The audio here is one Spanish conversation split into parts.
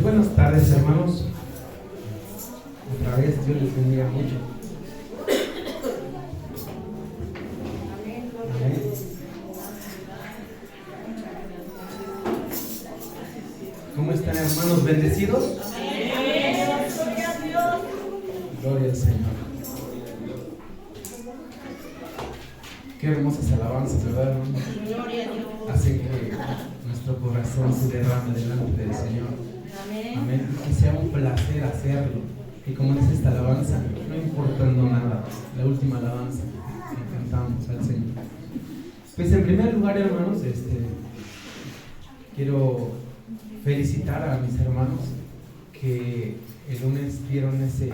buenas tardes, hermanos. Otra vez, Dios les bendiga mucho. Amén. ¿Cómo están, hermanos? ¿Bendecidos? Gloria al Señor. Qué hermosas alabanzas, ¿verdad, hermanos? Hacen que nuestro corazón se derrame delante del Señor. Amén. Que sea un placer hacerlo. Y como dice esta alabanza, no importando nada, la última alabanza que cantamos al Señor. Pues en primer lugar, hermanos, quiero felicitar a mis hermanos que el lunes dieron ese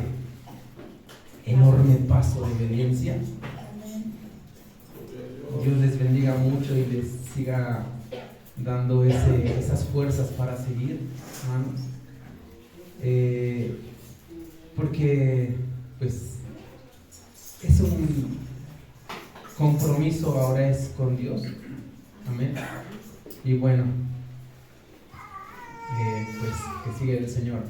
enorme paso de obediencia. Dios les bendiga mucho y les siga dando esas fuerzas para seguir, hermanos. Porque pues es un compromiso, ahora es con Dios. Amén. Y bueno, pues que siga el Señor.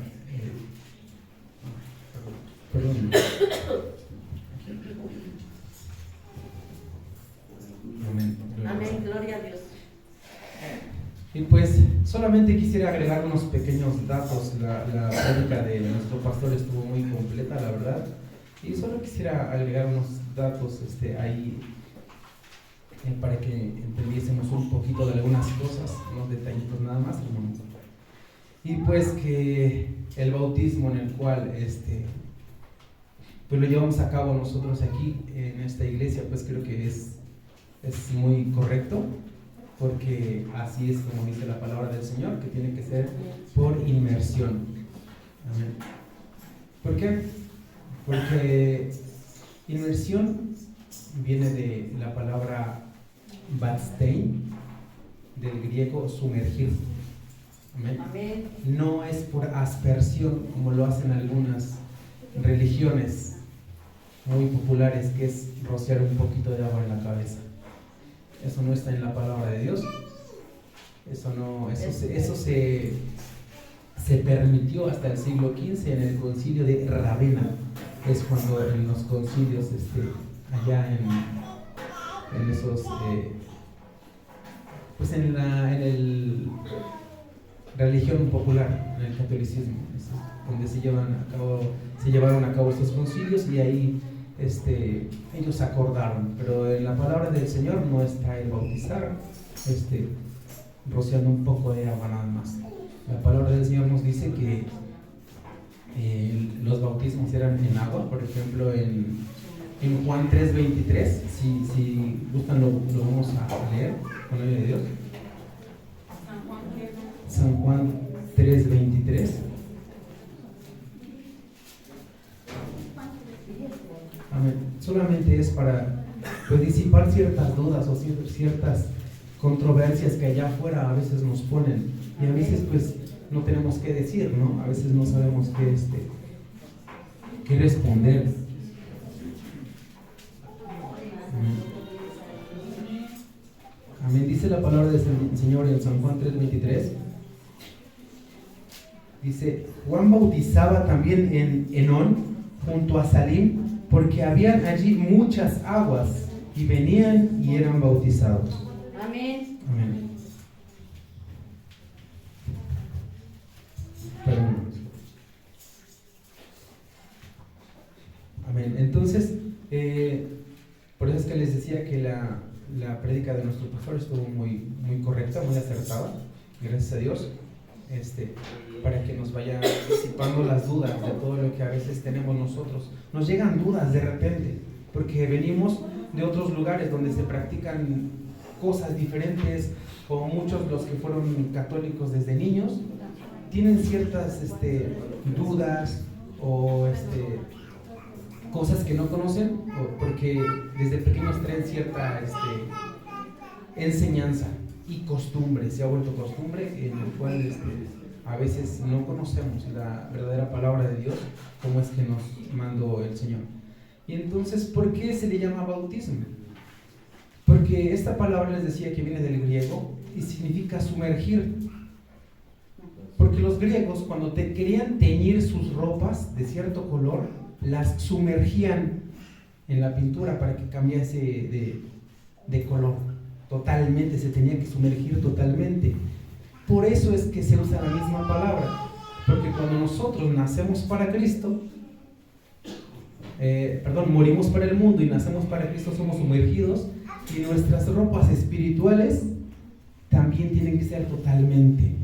Perdón. Amén. Amén, gloria a Dios. Y pues solamente quisiera agregar unos pequeños datos. La prédica de nuestro pastor estuvo muy completa, la verdad. Y solo quisiera agregar unos datos ahí para que entendiésemos un poquito de algunas cosas, unos detallitos nada más, hermanos. Y pues que el bautismo en el cual pues lo llevamos a cabo nosotros aquí en esta iglesia, pues creo que es muy correcto, porque así es como dice la palabra del Señor, que tiene que ser por inmersión. Amén. ¿Por qué? Porque inmersión viene de la palabra batstein, del griego sumergir. Amén. Amén. No es por aspersión como lo hacen algunas religiones muy populares, que es rociar un poquito de agua en la cabeza. Eso no está en la palabra de Dios. Eso se permitió hasta el siglo XV en el concilio de Ravenna. Es cuando en los concilios allá en esos pues en el religión popular, en el catolicismo, donde se llevaron a cabo estos concilios, y ahí ellos acordaron, pero en la palabra del Señor no está el bautizar rociando un poco de agua nada más. La palabra del Señor nos dice que los bautismos eran en agua. Por ejemplo, en Juan 3:23, si gustan lo vamos a leer con la ayuda de Dios. San Juan 3:23. Amén. Solamente es para disipar ciertas dudas o ciertas controversias que allá afuera a veces nos ponen, y a veces pues no tenemos qué decir, ¿no? A veces no sabemos qué responder. Amén. Dice la palabra del Señor en San Juan 3:23. Dice: Juan bautizaba también en Enón, junto a Salim, porque habían allí muchas aguas, y venían y eran bautizados. Amén. Amén. Perdón. Amén. Entonces, por eso es que les decía que la prédica de nuestro pastor estuvo muy, muy correcta, muy acertada, gracias a Dios, para que nos vaya disipando las dudas de todo lo que a veces tenemos nosotros. Nos llegan dudas de repente, porque venimos de otros lugares donde se practican cosas diferentes, o muchos, los que fueron católicos desde niños, tienen ciertas dudas o cosas que no conocen, porque desde pequeños traen cierta enseñanza y costumbre. Se ha vuelto costumbre en el cual a veces no conocemos la verdadera palabra de Dios, como es que nos mandó el Señor. Y entonces, ¿por qué se le llama bautismo? Porque esta palabra les decía que viene del griego y significa sumergir. Porque los los griegos, cuando te querían teñir sus ropas de cierto color, las sumergían en la pintura para que cambiase de color. Totalmente, se tenía que sumergir totalmente. Por eso es que se usa la misma palabra, porque cuando nosotros nacemos para Cristo, morimos para el mundo y nacemos para Cristo, somos sumergidos, y nuestras ropas espirituales también tienen que ser totalmente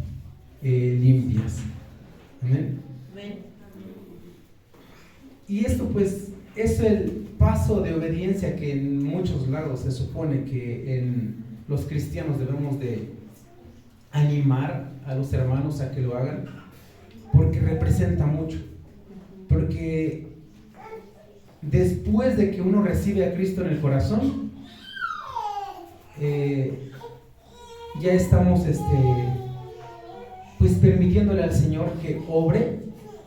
limpias. Amén. Y esto pues es el paso de obediencia que en muchos lados se supone que en los cristianos debemos de animar a los hermanos a que lo hagan, porque representa mucho. Porque después de que uno recibe a Cristo en el corazón, ya estamos pues permitiéndole al Señor que obre.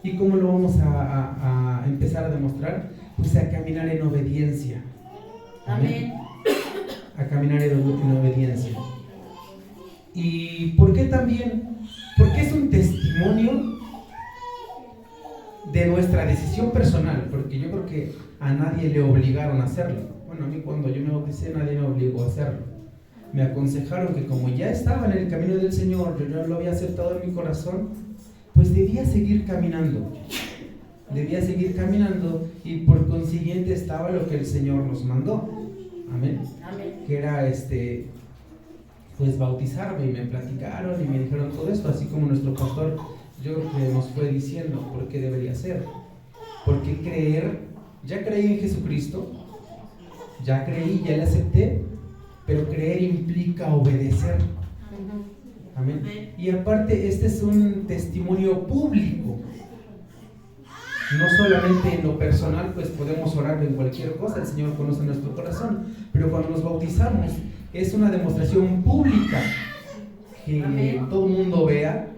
¿Y cómo lo vamos a empezar a demostrar? Pues a caminar en obediencia. Amén. A caminar en obediencia. ¿Y por qué también? Porque es un testimonio de nuestra decisión personal, porque yo creo que a nadie le obligaron a hacerlo. Bueno, a mí cuando yo me bauticé nadie me obligó a hacerlo. Me aconsejaron que como ya estaba en el camino del Señor, yo ya lo había aceptado en mi corazón, pues debía seguir caminando. Debía seguir caminando y por consiguiente estaba lo que el Señor nos mandó. Amén. Amén. Que era pues bautizarme, y me platicaron y me dijeron todo esto, así como nuestro pastor yo creo que nos fue diciendo por qué debería ser. Porque creer, ya creí en Jesucristo, ya creí, ya le acepté, pero creer implica obedecer. Amén. Y aparte este es un testimonio público. No solamente en lo personal, pues podemos orar en cualquier cosa, el Señor conoce nuestro corazón, pero cuando nos bautizamos es una demostración pública, que Amén. Todo el mundo vea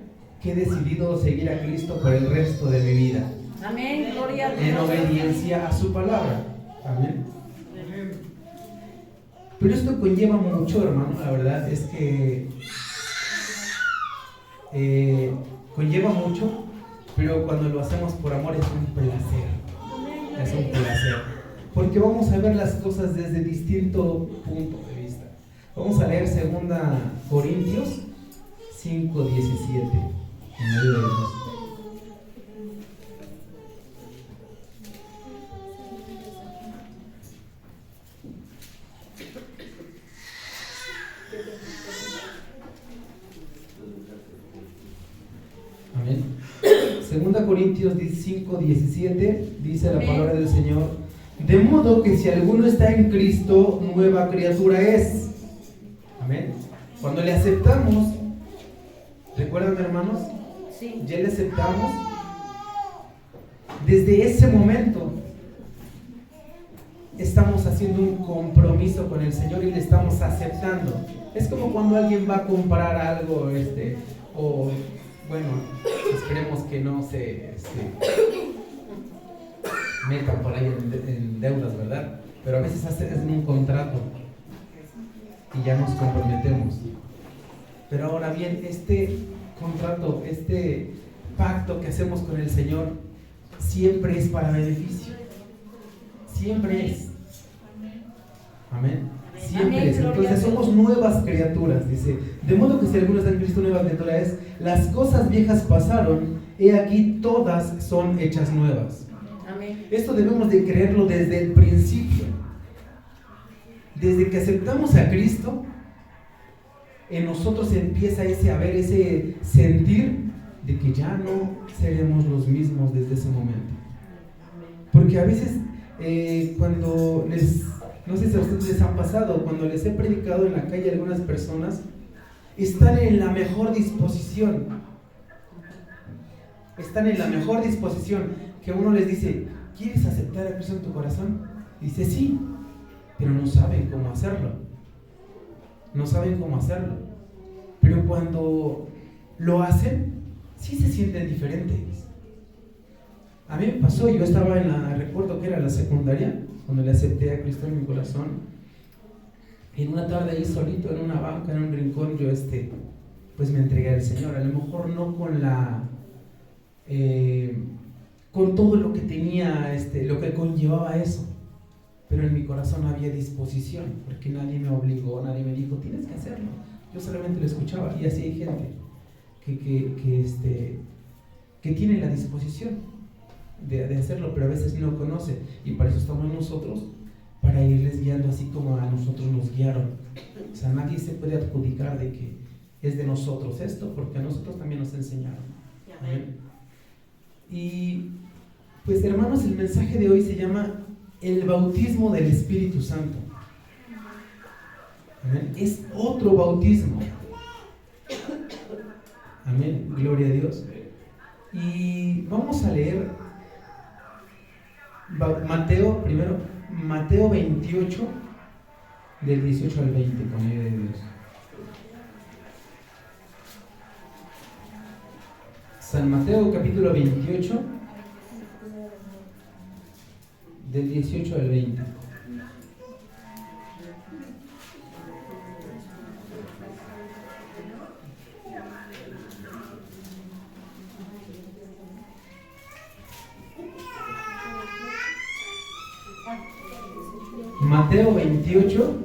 que he decidido seguir a Cristo por el resto de mi vida. Amén, gloria a Dios. En obediencia a su palabra. Amén. Pero esto conlleva mucho, hermano, la verdad es que conlleva mucho, pero cuando lo hacemos por amor es un placer. Es un placer. Porque vamos a ver las cosas desde distinto punto de vista. Vamos a leer 2 Corintios 5:17. En medio de Dios. Amén. 2 Corintios 5:17 dice la palabra del Señor: de modo que si alguno está en Cristo, nueva criatura es. Amén. Cuando le aceptamos, ¿recuerdan, hermanos? Sí. Ya le aceptamos. Desde ese momento estamos haciendo un compromiso con el Señor y le estamos aceptando. Es como cuando alguien va a comprar algo, o bueno, esperemos que no se metan por ahí en deudas, ¿verdad? Pero a veces hacen un contrato y ya nos comprometemos. Pero ahora bien, este contrato, este pacto que hacemos con el Señor siempre es para beneficio. Siempre es. Amén. Siempre Amén, es. gloria Entonces a Dios. somos nuevas criaturas, dice. De modo que si alguno está en Cristo, nueva criatura es. Las cosas viejas pasaron, he aquí todas son hechas nuevas. Amén. Esto debemos de creerlo desde el principio. Desde que aceptamos a Cristo, en nosotros empieza ese sentir de que ya no seremos los mismos desde ese momento. Porque a veces cuando no sé si a ustedes les han pasado, cuando les he predicado en la calle a algunas personas, están en la mejor disposición. Están en la mejor disposición, que uno les dice: ¿quieres aceptar a Cristo en tu corazón? Dice sí, pero no saben cómo hacerlo. No saben cómo hacerlo. Pero cuando lo hacen, sí se sienten diferentes. A mí me pasó, yo estaba recuerdo que era la secundaria, cuando le acepté a Cristo en mi corazón. En una tarde ahí solito, en una banca, en un rincón, yo pues me entregué al Señor. A lo mejor no con la con todo lo que tenía, lo que conllevaba eso. Pero en mi corazón había disposición, porque nadie me obligó, nadie me dijo, tienes que hacerlo. Yo solamente lo escuchaba, y así hay gente que tiene la disposición de hacerlo, pero a veces no conoce, y para eso estamos nosotros, para irles guiando así como a nosotros nos guiaron. O sea, nadie se puede adjudicar de que es de nosotros esto, porque a nosotros también nos enseñaron. ¿Amén? Y pues hermanos, el mensaje de hoy se llama el bautismo del Espíritu Santo. ¿Amén? Es otro bautismo. Amén, gloria a Dios. Y vamos a leer Mateo, primero, Mateo 28, del 18 al 20, con la ayuda de Dios. San Mateo capítulo 28, del 18 al 20. Mateo 28,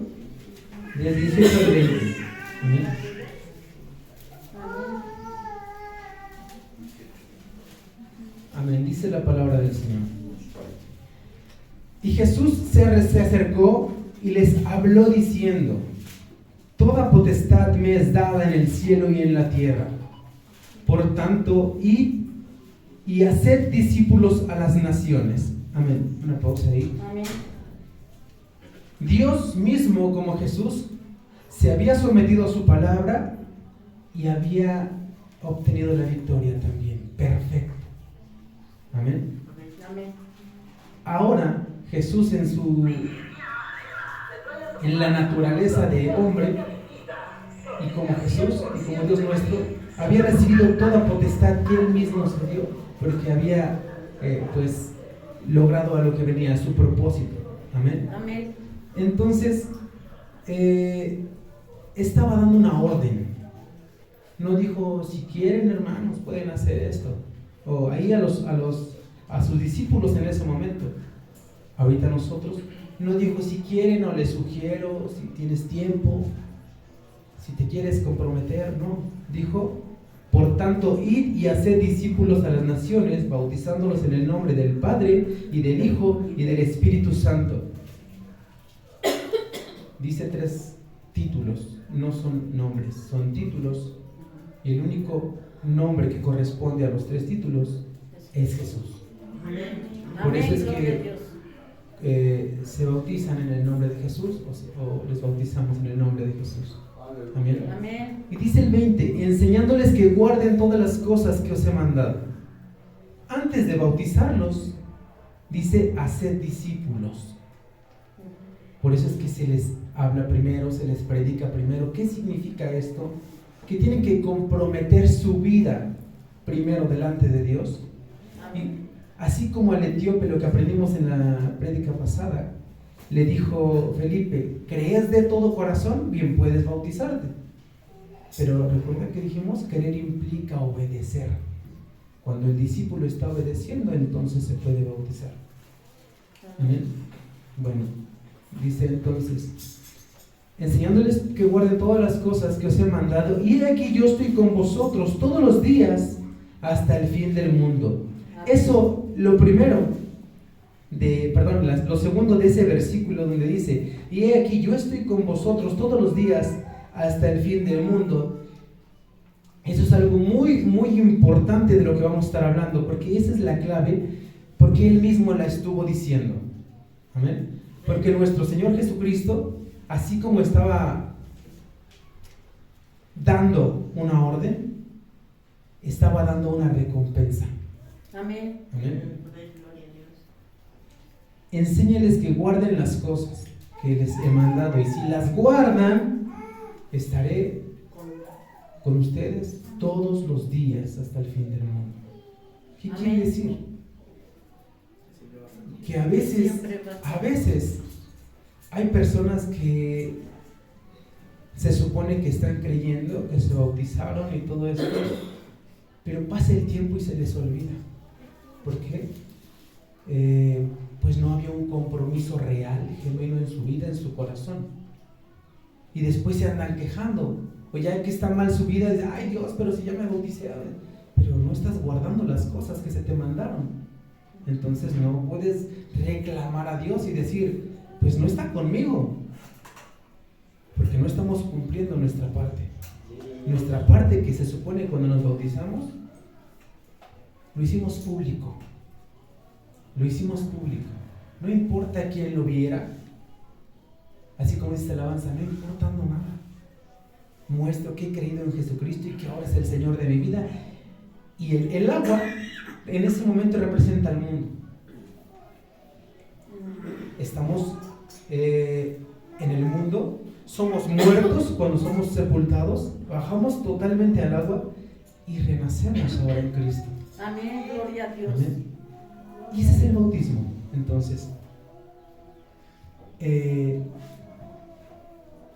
del 18 al 20. Amén. Amén. Dice la palabra del Señor. Y Jesús se acercó y les habló diciendo: toda potestad me es dada en el cielo y en la tierra. Por tanto, id y haced discípulos a las naciones. Amén. Una pausa ahí. Amén. Dios mismo, como Jesús, se había sometido a su palabra y había obtenido la victoria también. Perfecto. Amén. Amén. Ahora Jesús en la naturaleza de hombre, y como Jesús y como Dios nuestro, había recibido toda potestad que Él mismo se dio, porque había pues logrado a lo que venía, a su propósito. Amén. Amén. Entonces estaba dando una orden. No dijo, si quieren hermanos pueden hacer esto, o ahí a sus discípulos en ese momento. Ahorita nosotros no dijo, si quieren o les sugiero, si tienes tiempo, si te quieres comprometer. No, dijo: por tanto, id y haced discípulos a las naciones, bautizándolos en el nombre del Padre y del Hijo y del Espíritu Santo. Dice 3 títulos, no son nombres, son títulos, y el único nombre que corresponde a los 3 títulos es Jesús. Amén. Por eso es Gloria a Dios. que se bautizan en el nombre de Jesús, o les bautizamos en el nombre de Jesús. Amén. Amén. Y dice el 20, enseñándoles que guarden todas las cosas que os he mandado. Antes de bautizarlos, dice, haced discípulos. Por eso es que se les habla primero, se les predica primero. ¿Qué significa esto? Que tienen que comprometer su vida primero delante de Dios. Y así como al etíope, lo que aprendimos en la prédica pasada, le dijo Felipe, ¿crees de todo corazón? Bien, puedes bautizarte. Pero recuerda que dijimos, querer implica obedecer. Cuando el discípulo está obedeciendo, entonces se puede bautizar. ¿Amén? Bueno, dice entonces, enseñándoles que guarden todas las cosas que os he mandado, y aquí yo estoy con vosotros todos los días hasta el fin del mundo. Eso, lo primero, lo segundo de ese versículo donde dice, y he aquí yo estoy con vosotros todos los días hasta el fin del mundo. Eso es algo muy, muy importante de lo que vamos a estar hablando, porque esa es la clave, porque Él mismo la estuvo diciendo. Amén. Porque nuestro Señor Jesucristo, así como estaba dando una orden, estaba dando una recompensa. Amén. Amén. Enséñales que guarden las cosas que les he mandado, y si las guardan, estaré con ustedes todos los días hasta el fin del mundo. ¿Qué quiere decir? Que a veces hay personas que se supone que están creyendo, que se bautizaron y todo esto, pero pasa el tiempo y se les olvida. ¿Por qué? Pues no había un compromiso real, genuino en su vida, en su corazón. Y después se andan quejando, o ya que está mal su vida, dicen, ay Dios, pero si ya me bauticé, pero no estás guardando las cosas que se te mandaron. Entonces no puedes reclamar a Dios y decir, pues no está conmigo, porque no estamos cumpliendo nuestra parte. Nuestra parte que se supone cuando nos bautizamos, lo hicimos público. Lo hicimos público. No importa quién lo viera, así como dice la alabanza, no importando nada. Muestro que he creído en Jesucristo y que ahora es el Señor de mi vida. Y el agua en ese momento representa al mundo. Estamos en el mundo, somos muertos cuando somos sepultados, bajamos totalmente al agua y renacemos ahora en Cristo. Amén, gloria a Dios. Amén. Y ese es el bautismo. Entonces,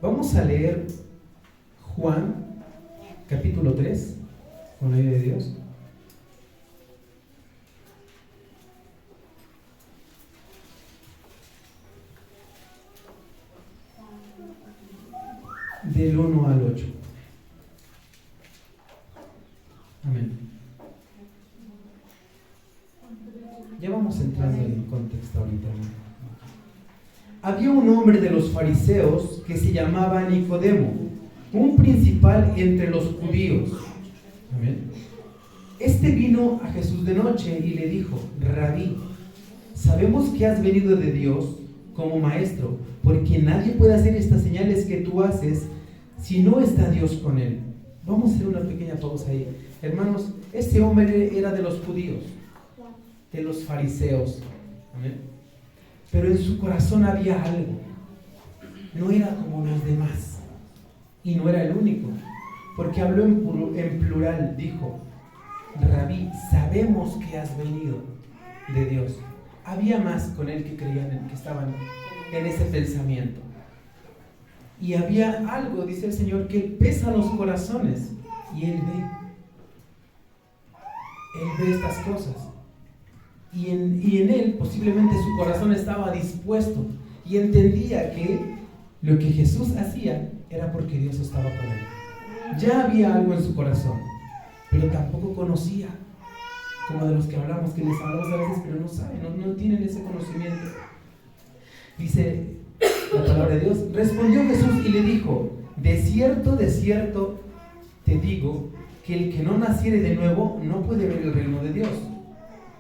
vamos a leer Juan capítulo 3 con la ayuda de Dios. Del 1 al 8. Amén. Ya vamos entrando en el contexto ahorita. Había un hombre de los fariseos que se llamaba Nicodemo, un principal entre los judíos. Amén. Este vino a Jesús de noche y le dijo, Rabí, sabemos que has venido de Dios como maestro, porque nadie puede hacer estas señales que tú haces si no está Dios con él. Vamos a hacer una pequeña pausa ahí. Hermanos, este hombre era de los judíos, de los fariseos. ¿Amén? Pero en su corazón había algo. No era como los demás. Y no era el único. Porque habló en plural. Dijo, Rabí, sabemos que has venido de Dios. Había más con él que creían, que estaban en ese pensamiento. Y había algo, dice el Señor, que pesa los corazones. Y Él ve estas cosas. Y en Él posiblemente su corazón estaba dispuesto. Y entendía que lo que Jesús hacía era porque Dios estaba con Él. Ya había algo en su corazón, pero tampoco conocía. Como de los que hablamos, que les hablamos a veces, pero no saben, no tienen ese conocimiento. Dice la palabra de Dios, respondió Jesús y le dijo, de cierto te digo, que el que no naciere de nuevo no puede ver el reino de Dios.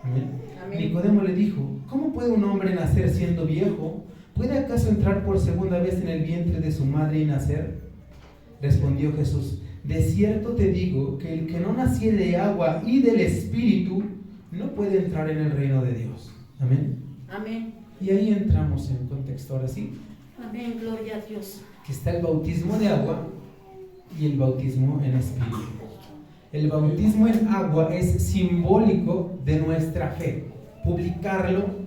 Amén. Amén. Nicodemo le dijo, ¿cómo puede un hombre nacer siendo viejo? ¿Puede acaso entrar por segunda vez en el vientre de su madre y nacer? Respondió Jesús, de cierto te digo, que el que no naciere de agua y del Espíritu no puede entrar en el reino de Dios. Amén. Amén. Y ahí entramos en contexto ahora sí. Amén, gloria a Dios. Que está el bautismo de agua y el bautismo en Espíritu. El bautismo en agua es simbólico de nuestra fe. Publicarlo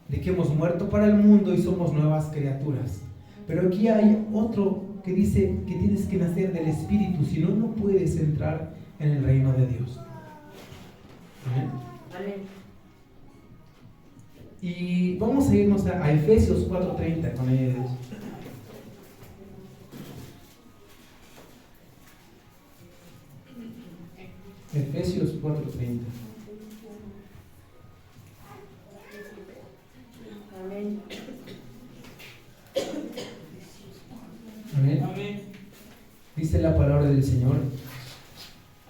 de que hemos muerto para el mundo y somos nuevas criaturas. Pero aquí hay otro que dice que tienes que nacer del Espíritu, si no, no puedes entrar en el reino de Dios. Amén. Amén. Y vamos a irnos a Efesios 4:30 con ellos. Efesios 4:30. Amén. Amén. Amén. Dice la palabra del Señor.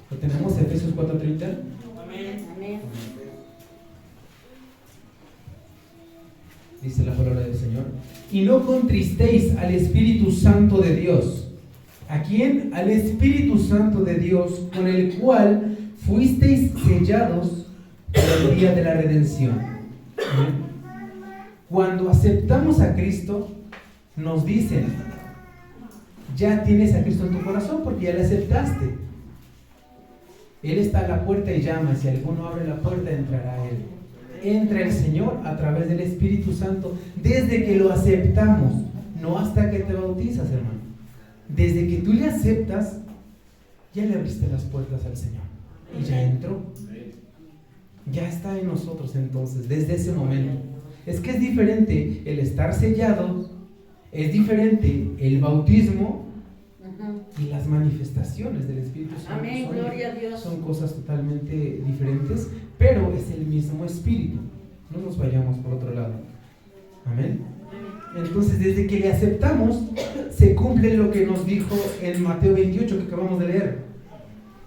¿Lo tenemos? Efesios 4:30. Amén. Amén. Dice la palabra del Señor. Y no contristéis al Espíritu Santo de Dios. ¿A quién? Al Espíritu Santo de Dios, con el cual fuisteis sellados para el día de la redención. ¿Amén? Cuando aceptamos a Cristo, nos dicen, ya tienes a Cristo en tu corazón porque ya le aceptaste. Él está a la puerta y llama. Si alguno abre la puerta, entrará Él. Entra el Señor a través del Espíritu Santo desde que lo aceptamos, no hasta que te bautizas, hermano. Desde que tú le aceptas, ya le abriste las puertas al Señor. y ya entró. Ya está en nosotros entonces, desde ese momento. Es que es diferente el estar sellado, es diferente el bautismo y las manifestaciones del Espíritu Santo. Amén, gloria a Dios. Son cosas totalmente diferentes, pero es el mismo Espíritu. No nos vayamos por otro lado. Amén. Entonces, desde que le aceptamos, se cumple lo que nos dijo en Mateo 28 que acabamos de leer.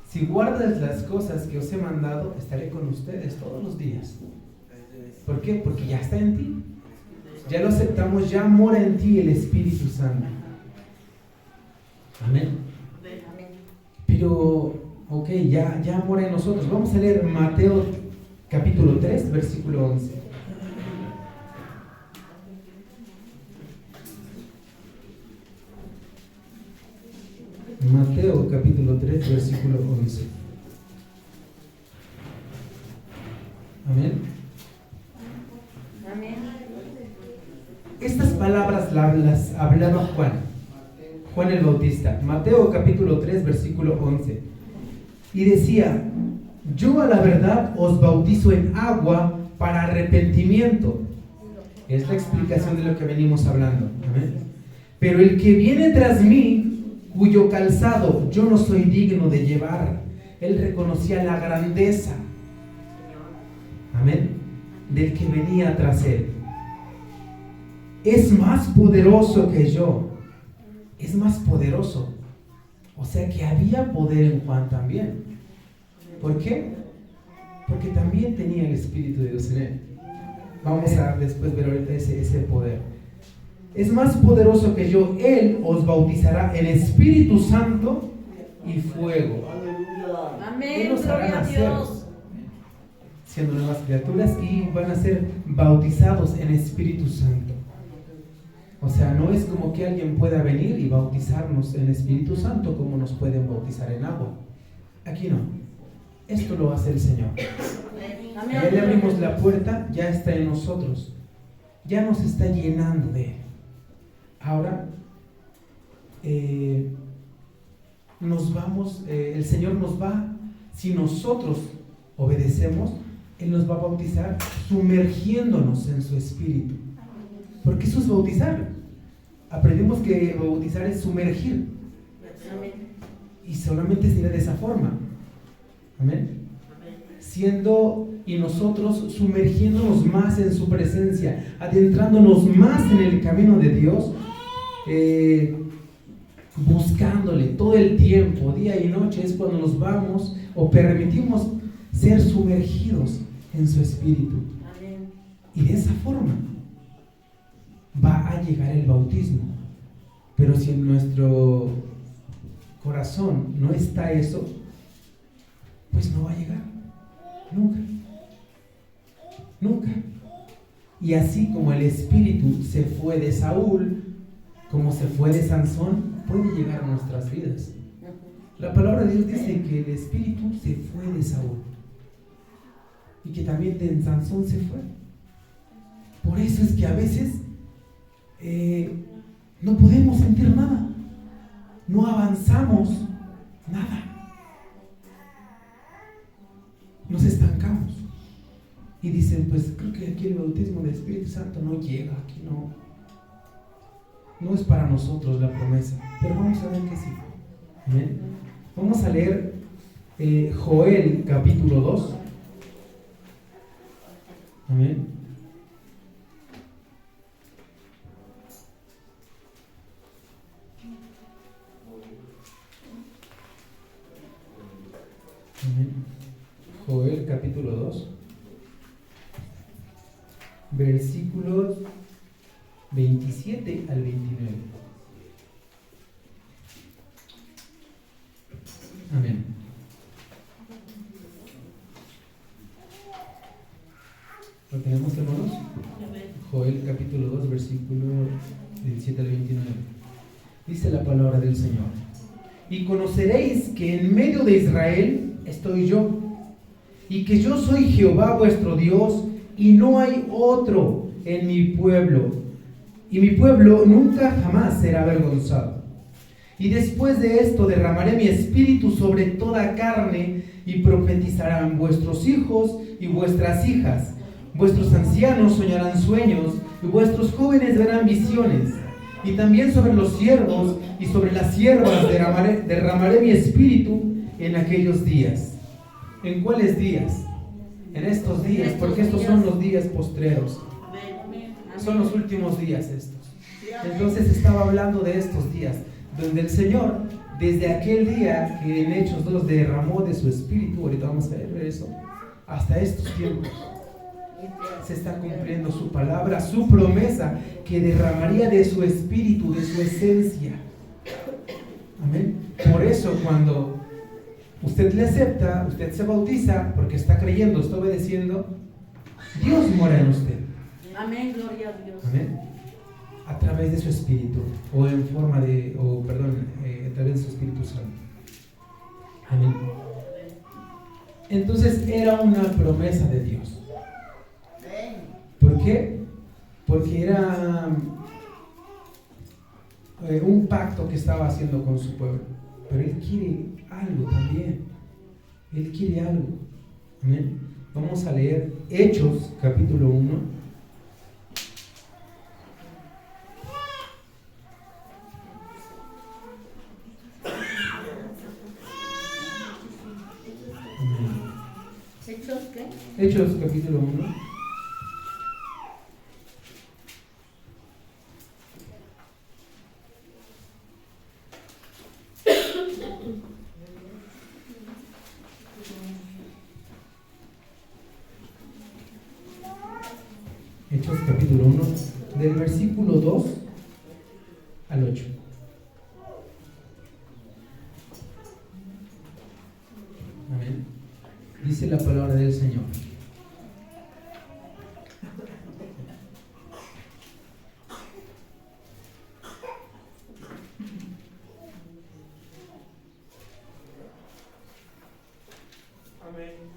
Si guardas las cosas que os he mandado, estaré con ustedes todos los días. ¿Por qué? Porque ya está en ti. Ya lo aceptamos, ya mora en ti el Espíritu Santo. Amén. Pero, ok, ya mora en nosotros. Vamos a leer Mateo capítulo 3, versículo 11. Mateo capítulo 3, versículo 11. Amén. Amén. Estas palabras las hablaba Juan el Bautista. Mateo capítulo 3, versículo 11. Y decía: yo a la verdad os bautizo en agua para arrepentimiento. Es la explicación de lo que venimos hablando. Amén. Pero el que viene tras mí, cuyo calzado yo no soy digno de llevar, él reconocía la grandeza, amén, del que venía tras él. Es más poderoso que yo, es más poderoso. O sea que había poder en Juan también. ¿Por qué? Porque también tenía el Espíritu de Dios en él. Vamos a después ver ahorita ese poder. Es más poderoso que yo. Él os bautizará en Espíritu Santo y fuego. Amén, Él los hará gloria a nacer Dios. siendo nuevas criaturas y van a ser bautizados en Espíritu Santo. O sea, no es como que alguien pueda venir y bautizarnos en Espíritu Santo como nos pueden bautizar en agua. Aquí no. Esto lo hace el Señor. Ya le abrimos la puerta, ya está en nosotros. Ya nos está llenando de Él. Ahora, nos vamos, el Señor nos va, si nosotros obedecemos, Él nos va a bautizar sumergiéndonos en su Espíritu. Porque eso es bautizar. Aprendimos que bautizar es sumergir. Y solamente sería de esa forma. Amén. Siendo y nosotros sumergiéndonos más en su presencia, adentrándonos más en el camino de Dios, buscándole todo el tiempo, día y noche, es cuando nos vamos o permitimos ser sumergidos en su Espíritu. Amén. Y de esa forma va a llegar el bautismo. Pero si en nuestro corazón no está eso, pues no va a llegar. Nunca. Nunca. Y así como el Espíritu se fue de Saúl, como se fue de Sansón, puede llegar a nuestras vidas. La palabra de Dios dice que el Espíritu se fue de Saúl y que también de Sansón se fue. Por eso es que a veces no podemos sentir nada, no avanzamos nada, nos estancamos y dicen: pues creo que aquí el bautismo del Espíritu Santo no llega, aquí no es para nosotros la promesa, pero vamos a ver que sí. ¿Bien? Vamos a leer Joel capítulo 2. Amén. Amén. Joel capítulo 2, versículos 27 al 29. Amén. ¿Lo tenemos, hermanos? Joel capítulo 2, versículo 27 al 29. Dice la palabra del Señor: y conoceréis que en medio de Israel estoy yo, y que yo soy Jehová vuestro Dios, y no hay otro en mi pueblo, y mi pueblo nunca jamás será avergonzado. Y después de esto derramaré mi espíritu sobre toda carne, y profetizarán vuestros hijos y vuestras hijas. Vuestros ancianos soñarán sueños, y vuestros jóvenes verán visiones. Y también sobre los siervos y sobre las siervas derramaré mi espíritu en aquellos días. ¿En cuáles días? En estos días, porque estos son los días postreros. Son los últimos días estos. Entonces estaba hablando de estos días, donde el Señor, desde aquel día que en Hechos 2 derramó de su espíritu, ahorita vamos a ver eso, hasta estos tiempos, se está cumpliendo su palabra, su promesa, que derramaría de su espíritu, de su esencia. Amén. Por eso cuando usted le acepta, usted se bautiza, porque está creyendo, está obedeciendo, Dios mora en usted. Amén, gloria a Dios. Amén. A través de su espíritu, o en forma de, a través de su Espíritu Santo. Amén. Entonces era una promesa de Dios. ¿Por qué? Porque era un pacto que estaba haciendo con su pueblo. Pero Él quiere algo también. Él quiere algo. Amén. Vamos a leer Hechos, capítulo 1. ¿Hechos qué? Hechos, capítulo 1. Hechos, capítulo 1, del versículo 2 al 8. Amén. Dice la palabra del Señor.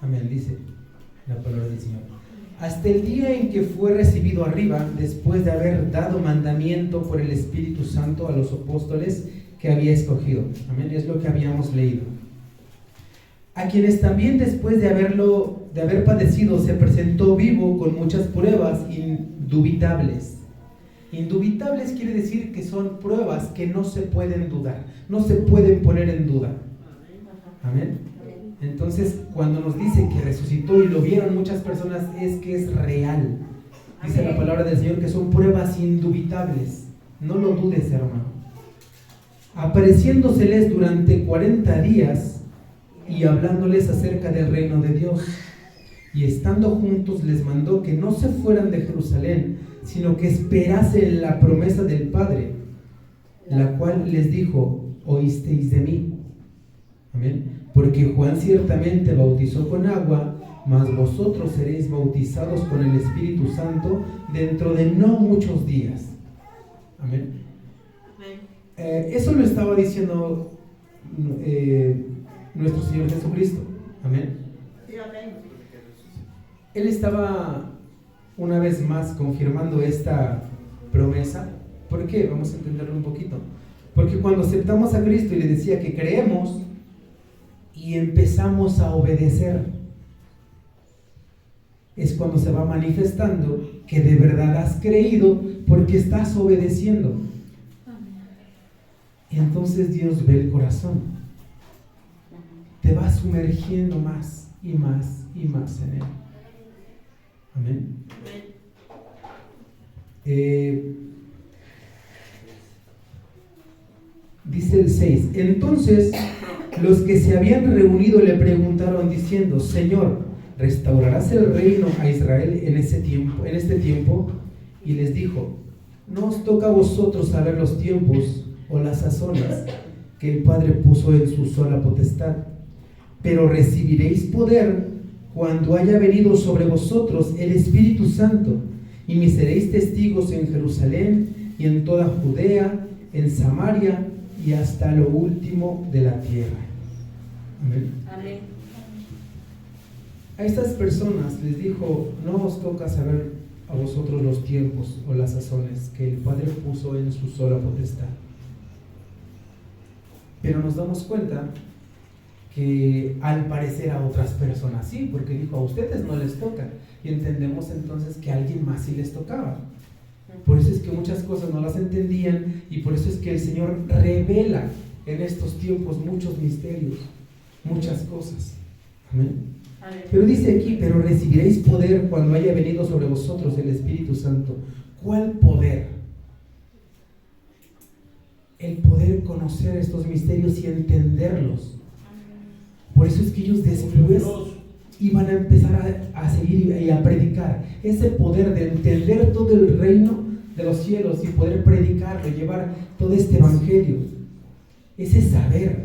Amén, dice la palabra del Señor. Hasta el día en que fue recibido arriba, después de haber dado mandamiento por el Espíritu Santo a los apóstoles que había escogido. Amén, es lo que habíamos leído. A quienes también después de haber padecido se presentó vivo con muchas pruebas indubitables. Indubitables quiere decir que son pruebas que no se pueden dudar, no se pueden poner en duda. Amén. Entonces, cuando nos dice que resucitó y lo vieron muchas personas, es que es real. Dice la palabra del Señor que son pruebas indubitables. No lo dudes, hermano. Apareciéndoseles durante 40 días y hablándoles acerca del reino de Dios. Y estando juntos les mandó que no se fueran de Jerusalén, sino que esperasen la promesa del Padre, la cual les dijo: oísteis de mí. Amén. Porque Juan ciertamente bautizó con agua, mas vosotros seréis bautizados con el Espíritu Santo dentro de no muchos días. Amén. Eso lo estaba diciendo nuestro Señor Jesucristo. Amén. Él estaba una vez más confirmando esta promesa. ¿Por qué? Vamos a entenderlo un poquito. Porque cuando aceptamos a Cristo y le decía que creemos y empezamos a obedecer, es cuando se va manifestando que de verdad has creído porque estás obedeciendo. Y entonces Dios ve el corazón, te va sumergiendo más y más y más en Él. Amén. Dice el 6: entonces los que se habían reunido le preguntaron diciendo: Señor, ¿restaurarás el reino a Israel en este tiempo? Y les dijo: no os toca a vosotros saber los tiempos o las sazones que el Padre puso en su sola potestad, pero recibiréis poder cuando haya venido sobre vosotros el Espíritu Santo, y me seréis testigos en Jerusalén y en toda Judea, en Samaria y hasta lo último de la tierra. Amén. Amén. A estas personas les dijo: no os toca saber a vosotros los tiempos o las sazones que el Padre puso en su sola potestad. Pero nos damos cuenta que al parecer a otras personas sí, porque dijo, a ustedes no les toca. Y entendemos entonces que a alguien más sí les tocaba. Por eso es que muchas cosas no las entendían y por eso es que el Señor revela en estos tiempos muchos misterios, muchas cosas. Amén. Pero dice aquí, pero recibiréis poder cuando haya venido sobre vosotros el Espíritu Santo. ¿Cuál poder? El poder conocer estos misterios y entenderlos. Por eso es que ellos después iban a empezar a seguir y a predicar. Ese poder de entender todo el reino de los cielos y poder predicarlo, llevar todo este evangelio. Ese saber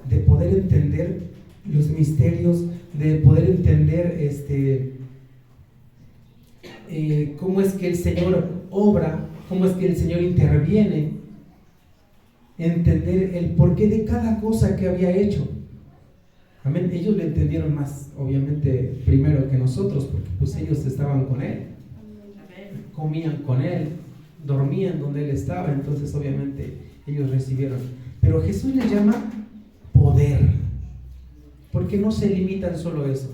de poder entender los misterios, de poder entender cómo es que el Señor obra, cómo es que el Señor interviene, entender el porqué de cada cosa que había hecho. Amén. Ellos lo entendieron más, obviamente, primero que nosotros, porque pues ellos estaban con Él, comían con Él, dormían donde Él estaba, entonces obviamente ellos recibieron. Pero Jesús les llama poder, porque no se limita en solo eso.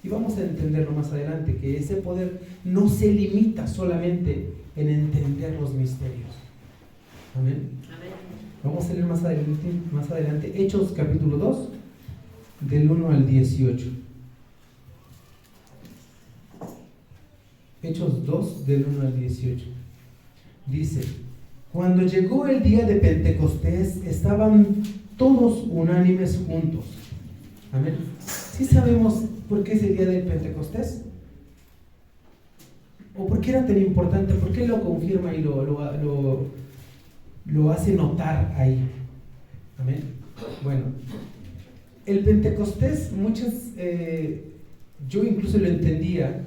Y vamos a entenderlo más adelante, que ese poder no se limita solamente en entender los misterios. Amén. Vamos a leer más adelante Hechos capítulo 2, del 1 al 18. Hechos 2, del 1 al 18. Dice, cuando llegó el día de Pentecostés, estaban todos unánimes juntos. Amén. ¿Sí sabemos por qué es el día del Pentecostés? ¿O por qué era tan importante? ¿Por qué lo confirma y lo hace notar ahí? Amén. Bueno, el Pentecostés, yo incluso lo entendía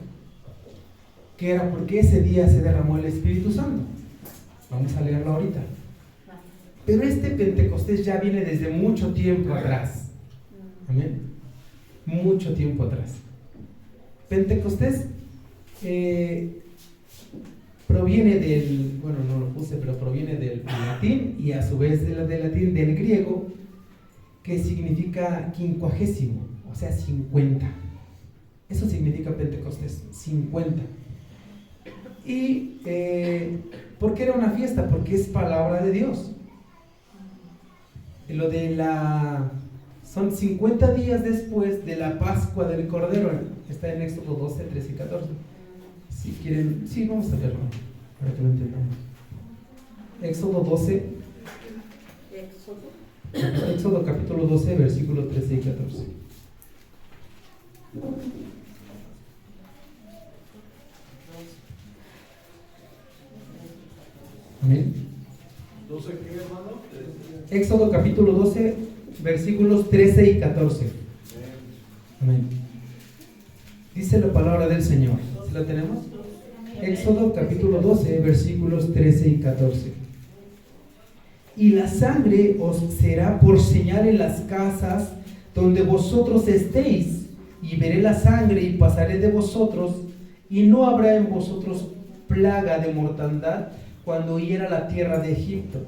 que era porque ese día se derramó el Espíritu Santo. Vamos a leerlo ahorita. Pero este Pentecostés ya viene desde mucho tiempo atrás. Amén. Mucho tiempo atrás. Pentecostés proviene del, bueno, no lo puse, pero proviene del latín y a su vez del latín del griego, que significa quincuagésimo, o sea, 50. Eso significa Pentecostés, 50. ¿Y por qué era una fiesta? Porque es palabra de Dios. Lo de son 50 días después de la Pascua del Cordero. Está en Éxodo 12, 13 y 14. Si quieren, sí, vamos a verlo para que lo entendamos. Éxodo 12. Éxodo capítulo 12, versículos 13 y 14. Amén. ¿12 qué, hermano? Éxodo capítulo 12, versículos 13 y 14. Amén. Dice la palabra del Señor. ¿Sí la tenemos? Éxodo capítulo 12, versículos 13 y 14. Y la sangre os será por señal en las casas donde vosotros estéis, y veré la sangre y pasaré de vosotros, y no habrá en vosotros plaga de mortandad cuando hiera la tierra de Egipto.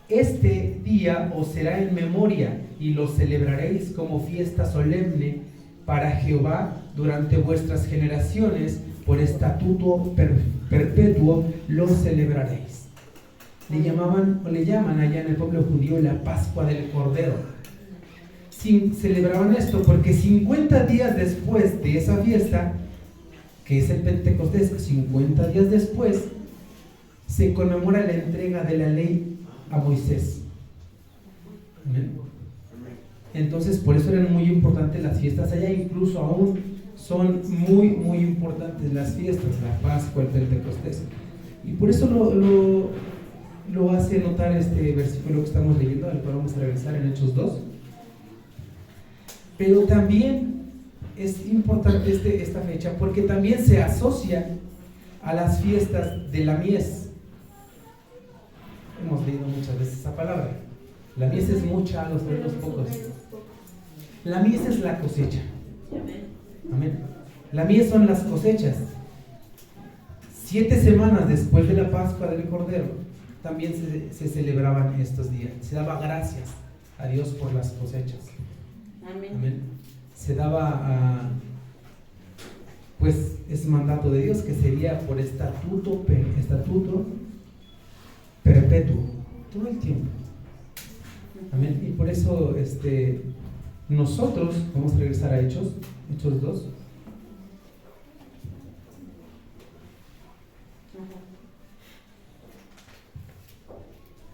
Este día os será en memoria, y lo celebraréis como fiesta solemne para Jehová durante vuestras generaciones, por estatuto perpetuo lo celebraréis. Le llaman allá en el pueblo judío la Pascua del Cordero. Celebraban esto porque 50 días después de esa fiesta, que es el Pentecostés, 50 días después, se conmemora la entrega de la ley a Moisés. ¿Amén? Entonces, por eso eran muy importantes las fiestas allá, incluso aún son muy, muy importantes las fiestas, la Pascua, el Pentecostés. Y por eso lo hace notar este versículo que estamos leyendo, al cual vamos a regresar en Hechos 2. Pero también es importante esta fecha porque también se asocia a las fiestas de la mies. Hemos leído muchas veces esa palabra. La mies es mucha, los obreros pocos. La mies es la cosecha. Amén. La mies son las cosechas. 7 semanas después de la Pascua del Cordero también se celebraban estos días. Se daba gracias a Dios por las cosechas. Amén. Amén. Se daba pues es mandato de Dios que sería por estatuto perpetuo, todo el tiempo. Amén. Y por eso nosotros vamos a regresar a Hechos 2.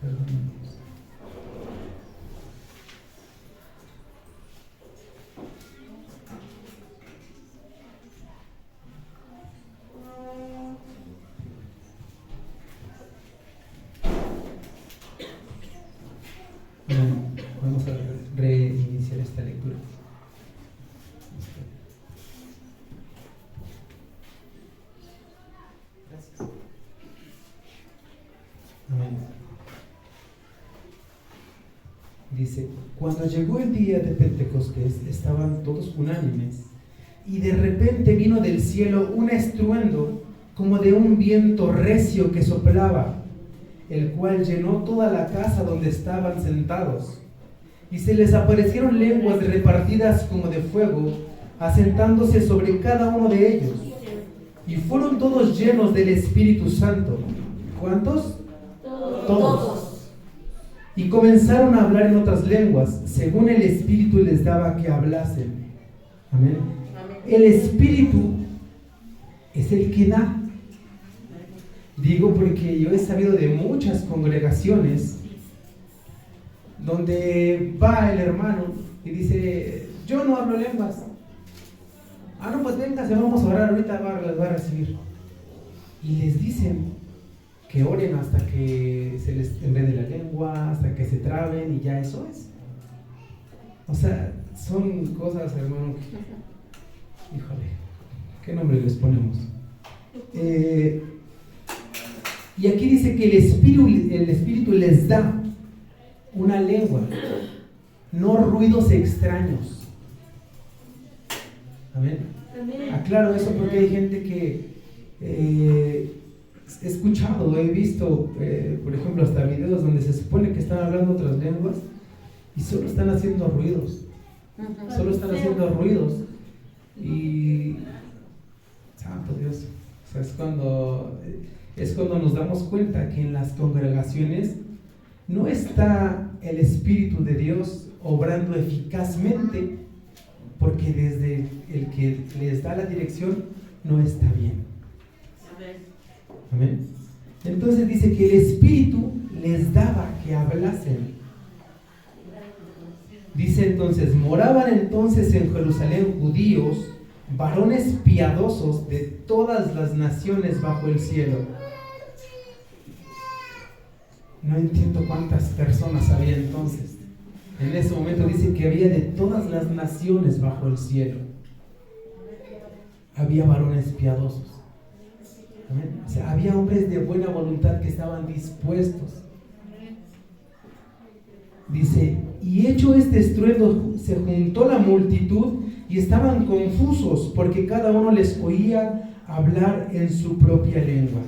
Perdón. Vamos a reiniciar esta lectura. Gracias. Amén. Dice, cuando llegó el día de Pentecostés, estaban todos unánimes, y de repente vino del cielo un estruendo como de un viento recio que soplaba, el cual llenó toda la casa donde estaban sentados. Y se les aparecieron lenguas repartidas como de fuego, asentándose sobre cada uno de ellos. Y fueron todos llenos del Espíritu Santo. ¿Cuántos? Todos. Y comenzaron a hablar en otras lenguas, según el Espíritu les daba que hablasen. Amén. El Espíritu es el que da. Digo porque yo he sabido de muchas congregaciones donde va el hermano y dice, yo no hablo lenguas. No, pues véngase, vamos a orar, ahorita las va a recibir. Y les dicen que oren hasta que se les enrede la lengua, hasta que se traben, y ya eso es. O sea, son cosas, hermano, que, híjole, ¿qué nombre les ponemos? Y aquí dice que el Espíritu les da una lengua, no ruidos extraños. Amén. Aclaro eso porque hay gente que he escuchado, he visto, por ejemplo, hasta videos donde se supone que están hablando otras lenguas y solo están haciendo ruidos. Y santo Dios, o sea, es cuando nos damos cuenta que en las congregaciones no está el Espíritu de Dios obrando eficazmente, porque desde el que les da la dirección no está bien. Amén. Entonces dice que el Espíritu les daba que hablasen. Dice entonces, moraban entonces en Jerusalén judíos, varones piadosos de todas las naciones bajo el cielo. No entiendo cuántas personas había entonces. En ese momento dice que había de todas las naciones bajo el cielo. Había varones piadosos. ¿Amén? O sea, había hombres de buena voluntad que estaban dispuestos. Dice, y hecho este estruendo, se juntó la multitud y estaban confusos porque cada uno les oía hablar en su propia lengua.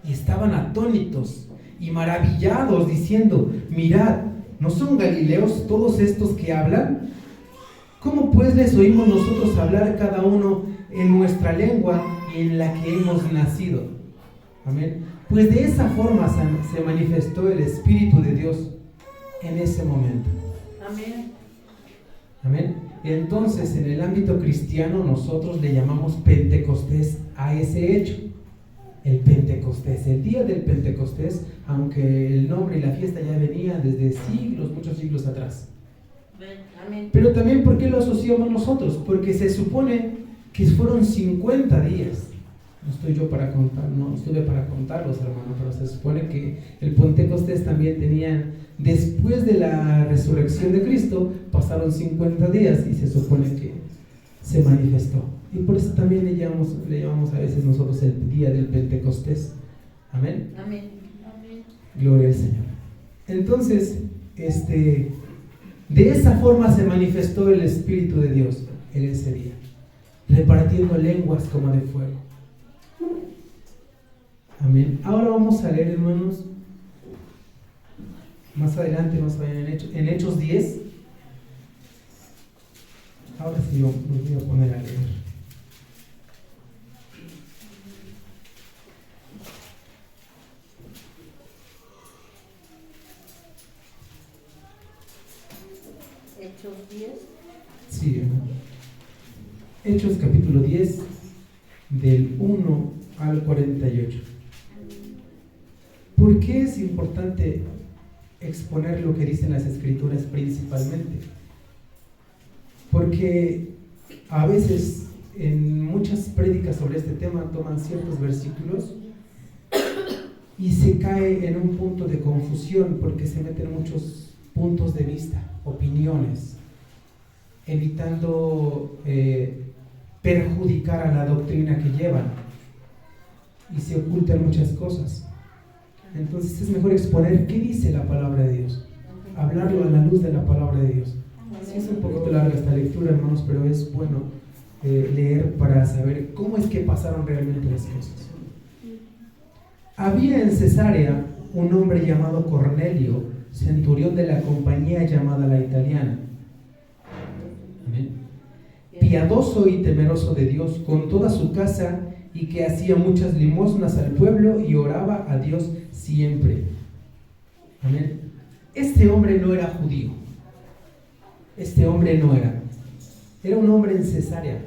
Y estaban atónitos y maravillados, diciendo, mirad, ¿no son galileos todos estos que hablan? ¿Cómo pues les oímos nosotros hablar cada uno en nuestra lengua y en la que hemos nacido? Amén. Pues de esa forma se manifestó el Espíritu de Dios en ese momento. Amén. Amén. Entonces, en el ámbito cristiano, nosotros le llamamos Pentecostés a ese hecho. El Pentecostés, el día del Pentecostés, aunque el nombre y la fiesta ya venía desde siglos, muchos siglos atrás. Amén. Pero también, ¿por qué lo asociamos nosotros? Porque se supone que fueron 50 días. No estoy yo para contar, no estuve para contarlos, hermano, pero se supone que el Pentecostés también tenían, después de la resurrección de Cristo, pasaron 50 días y se supone que se manifestó. Y por eso también le llamamos a veces nosotros el día del Pentecostés. Amén. Amén. Gloria al Señor. Entonces, de esa forma se manifestó el Espíritu de Dios en ese día, repartiendo lenguas como de fuego. Amén. Ahora vamos a leer, hermanos, Más adelante nos vayan en Hechos 10. Ahora sí yo me voy a poner a leer. Hechos 10. Sí, Hechos capítulo 10, del 1 al 48. ¿Por qué es importante exponer lo que dicen las Escrituras principalmente? Porque a veces en muchas prédicas sobre este tema toman ciertos versículos y se cae en un punto de confusión porque se meten muchos puntos de vista, opiniones, evitando perjudicar a la doctrina que llevan, y se ocultan muchas cosas. Entonces es mejor exponer qué dice la palabra de Dios, hablarlo a la luz de la palabra de Dios. Sí, es un poquito larga esta lectura, hermanos, pero es bueno leer para saber cómo es que pasaron realmente las cosas. Había en Cesarea un hombre llamado Cornelio, centurión de la compañía llamada La Italiana. Amén. Piadoso y temeroso de Dios con toda su casa, y que hacía muchas limosnas al pueblo y oraba a Dios siempre. Amén. Este hombre no era judío. Este hombre no era. Era un hombre en Cesarea.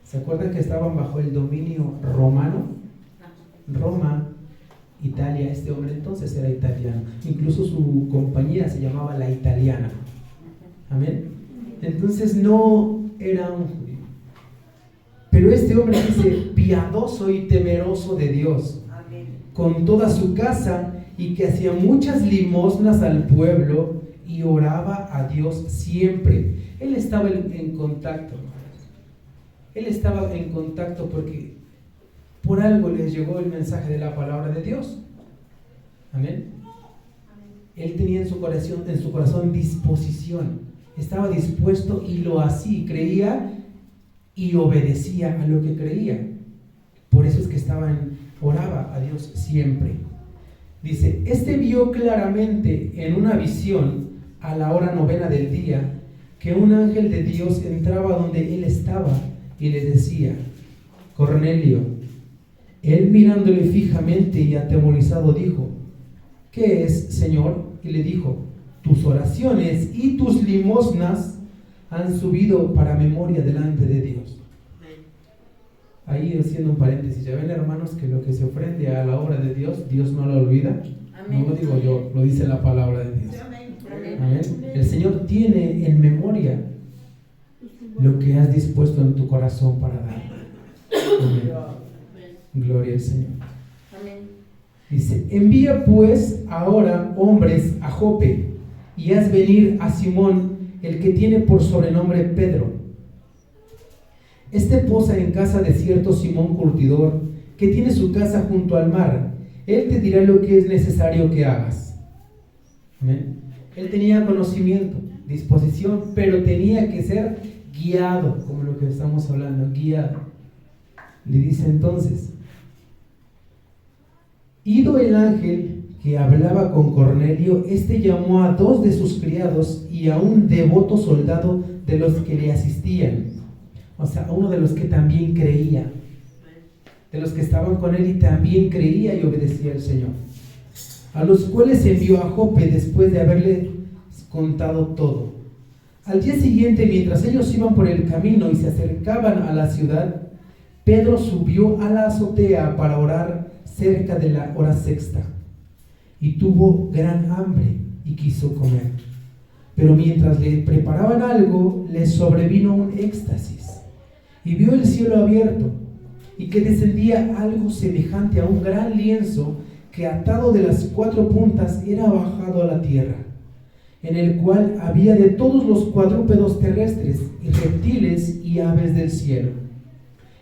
¿Se acuerdan que estaban bajo el dominio romano? Roma, Italia. Este hombre entonces era italiano. Incluso su compañía se llamaba La Italiana. Amén. Entonces no era un judío. Pero este hombre dice, piadoso y temeroso de Dios, amén, con toda su casa, y que hacía muchas limosnas al pueblo y oraba a Dios siempre. Él estaba en contacto. Él estaba en contacto porque por algo les llegó el mensaje de la palabra de Dios. Amén. Él tenía en su corazón disposición. Estaba dispuesto y lo hacía, creía y obedecía a lo que creía. Por eso es que oraba a Dios siempre. Dice, este vio claramente en una visión a la hora 9 del día que un ángel de Dios entraba donde él estaba y le decía, Cornelio. Él mirándole fijamente y atemorizado dijo, ¿qué es, Señor? Y le dijo, tus oraciones y tus limosnas han subido para memoria delante de Dios. Ahí haciendo un paréntesis, ya ven, hermanos, que lo que se ofrende a la obra de Dios, Dios no lo olvida. Amén. No lo digo yo, lo dice la palabra de Dios. Amén. Amén. El Señor tiene en memoria lo que has dispuesto en tu corazón para dar. Amén. Gloria al Señor. Amén. Dice, envía pues ahora hombres a Jope y haz venir a Simón, el que tiene por sobrenombre Pedro. Este posa en casa de cierto Simón curtidor, que tiene su casa junto al mar. Él te dirá lo que es necesario que hagas. Amén. Él tenía conocimiento, disposición, pero tenía que ser guiado, como lo que estamos hablando, guiado. Le dice entonces, ido el ángel que hablaba con Cornelio, este llamó a 2 de sus criados y a un devoto soldado de los que le asistían. O sea, a uno de los que también creía, de los que estaban con él y también creía y obedecía al Señor, a los cuales envió a Jope después de haberle contado todo. Al día siguiente, mientras ellos iban por el camino y se acercaban a la ciudad, Pedro subió a la azotea para orar cerca de la hora sexta, y tuvo gran hambre y quiso comer. Pero mientras le preparaban algo, le sobrevino un éxtasis, y vio el cielo abierto, y que descendía algo semejante a un gran lienzo que atado de las 4 puntas era bajado a la tierra, en el cual había de todos los cuadrúpedos terrestres y reptiles y aves del cielo.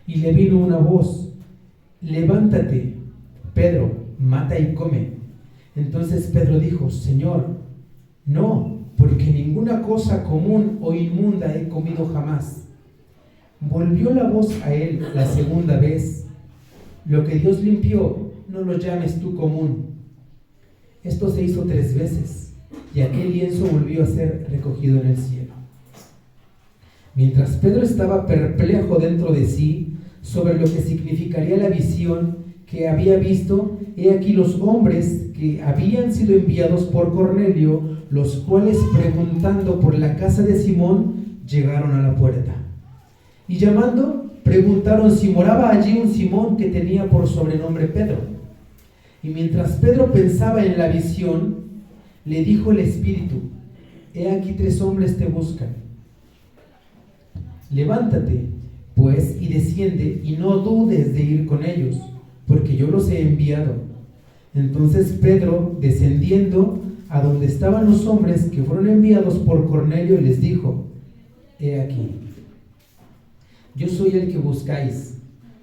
Y le vino una voz, levántate, Pedro, mata y come. Entonces Pedro dijo, Señor, no, porque ninguna cosa común o inmunda he comido jamás. Volvió la voz a él la segunda vez, lo que Dios limpió, no lo llames tú común. Esto se hizo 3 veces, y aquel lienzo volvió a ser recogido en el cielo. Mientras Pedro estaba perplejo dentro de sí sobre lo que significaría la visión que había visto, he aquí los hombres que habían sido enviados por Cornelio, los cuales preguntando por la casa de Simón, llegaron a la puerta. Y llamando, preguntaron si moraba allí un Simón que tenía por sobrenombre Pedro. Y mientras Pedro pensaba en la visión, le dijo el Espíritu: he aquí 3 hombres te buscan. Levántate, pues, y desciende, y no dudes de ir con ellos, porque yo los he enviado. Entonces Pedro, descendiendo a donde estaban los hombres que fueron enviados por Cornelio, les dijo: he aquí, yo soy el que buscáis.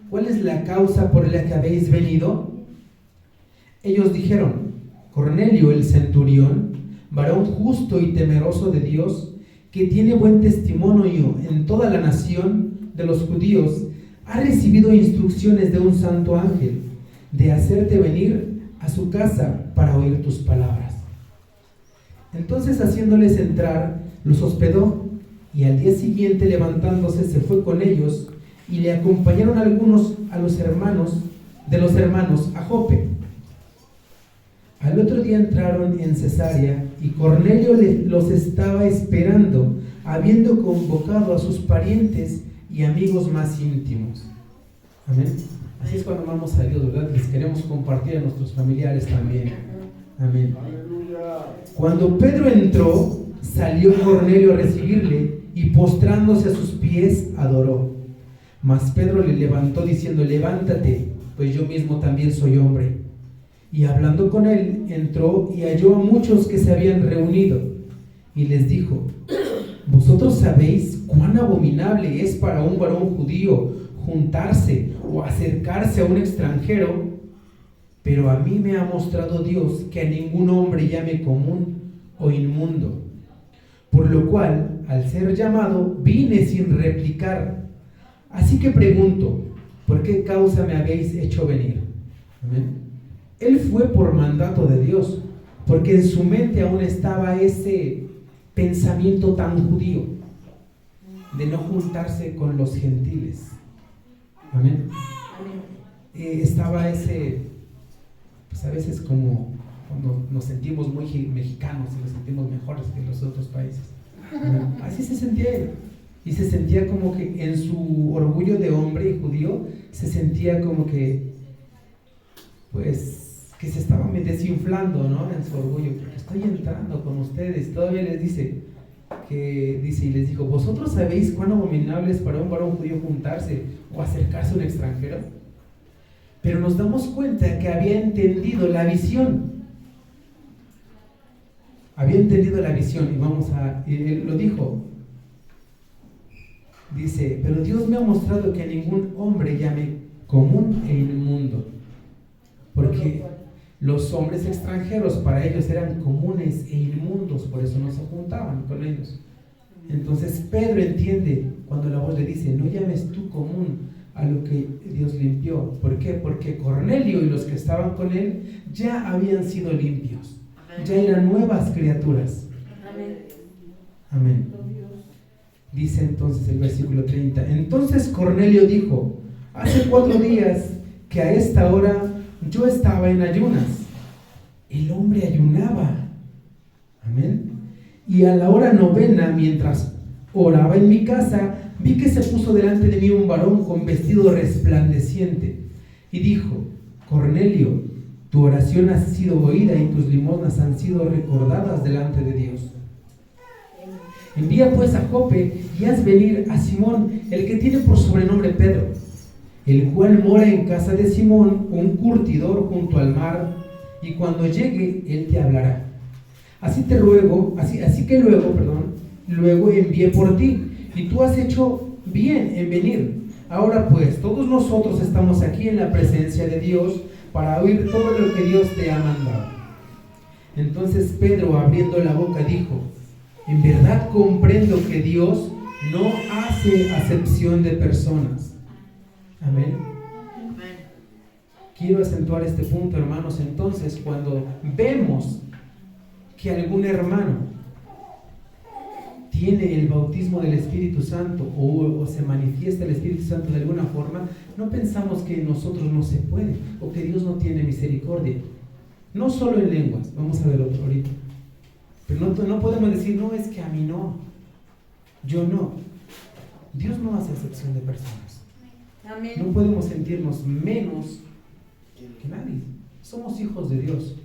¿Cuál es la causa por la que habéis venido? Ellos dijeron: Cornelio el centurión, varón justo y temeroso de Dios, que tiene buen testimonio en toda la nación de los judíos, ha recibido instrucciones de un santo ángel de hacerte venir a su casa para oír tus palabras. Entonces, haciéndoles entrar, los hospedó, y al día siguiente, levantándose, se fue con ellos, y le acompañaron algunos de los hermanos a Jope. Al otro día entraron en Cesarea, y Cornelio los estaba esperando, habiendo convocado a sus parientes y amigos más íntimos. Amén. Así es cuando amamos a Dios, ¿verdad? Les queremos compartir a nuestros familiares también. Amén. Cuando Pedro entró, salió Cornelio a recibirle, y postrándose a sus pies, adoró. Mas Pedro le levantó diciendo: levántate, pues yo mismo también soy hombre. Y hablando con él, entró y halló a muchos que se habían reunido, y les dijo: vosotros sabéis cuán abominable es para un varón judío juntarse o acercarse a un extranjero, pero a mí me ha mostrado Dios que a ningún hombre llame común o inmundo. Por lo cual, al ser llamado, vine sin replicar. Así que pregunto: ¿por qué causa me habéis hecho venir? Amén. Él fue por mandato de Dios, porque en su mente aún estaba ese pensamiento tan judío de no juntarse con los gentiles. Amén. Estaba ese, pues a veces como cuando nos sentimos muy mexicanos y nos sentimos mejores que los otros países. Así se sentía él. Y se sentía como que en su orgullo de hombre y judío, se sentía como que, pues, que se estaba desinflando, ¿no? En su orgullo, porque estoy entrando con ustedes. Todavía les dice, y les dijo: ¿vosotros sabéis cuán abominable es para un varón judío juntarse o acercarse a un extranjero? Pero nos damos cuenta que había entendido la visión. Había entendido la visión, y él lo dijo. Dice: pero Dios me ha mostrado que a ningún hombre llame común e inmundo. Porque los hombres extranjeros para ellos eran comunes e inmundos, por eso no se juntaban con ellos. Entonces Pedro entiende cuando la voz le dice: no llames tú común a lo que Dios limpió. ¿Por qué? Porque Cornelio y los que estaban con él ya habían sido limpios. Ya eran nuevas criaturas. Amén. Dice entonces el versículo 30: entonces Cornelio dijo: hace 4 días que a esta hora yo estaba en ayunas. El hombre ayunaba. Amén. Y a la hora 9, mientras oraba en mi casa, vi que se puso delante de mí un varón con vestido resplandeciente y dijo: Cornelio, tu oración ha sido oída y tus limosnas han sido recordadas delante de Dios. Envía pues a Jope y haz venir a Simón, el que tiene por sobrenombre Pedro, el cual mora en casa de Simón, un curtidor junto al mar, y cuando llegue él te hablará. Así que luego envié por ti, y tú has hecho bien en venir. Ahora pues, todos nosotros estamos aquí en la presencia de Dios para oír todo lo que Dios te ha mandado. Entonces Pedro, abriendo la boca, dijo: en verdad comprendo que Dios no hace acepción de personas. Amén. Quiero acentuar este punto, hermanos. Entonces, cuando vemos que algún hermano tiene el bautismo del Espíritu Santo o se manifiesta el Espíritu Santo de alguna forma, no pensamos que en nosotros no se puede o que Dios no tiene misericordia. No solo en lenguas, vamos a ver otro ahorita. Pero no podemos decir, no, es que a mí no, yo no. Dios no hace excepción de personas. Amén. No podemos sentirnos menos que nadie. Somos hijos de Dios,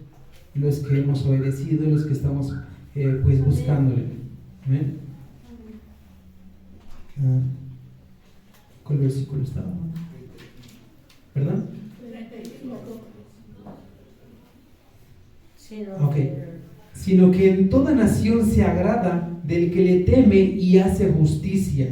los que hemos obedecido y los que estamos pues buscándole. ¿Amén? ¿Cuál versículo estaba? ¿Perdón? Sí, no, Ok. Sino que en toda nación se agrada del que le teme y hace justicia.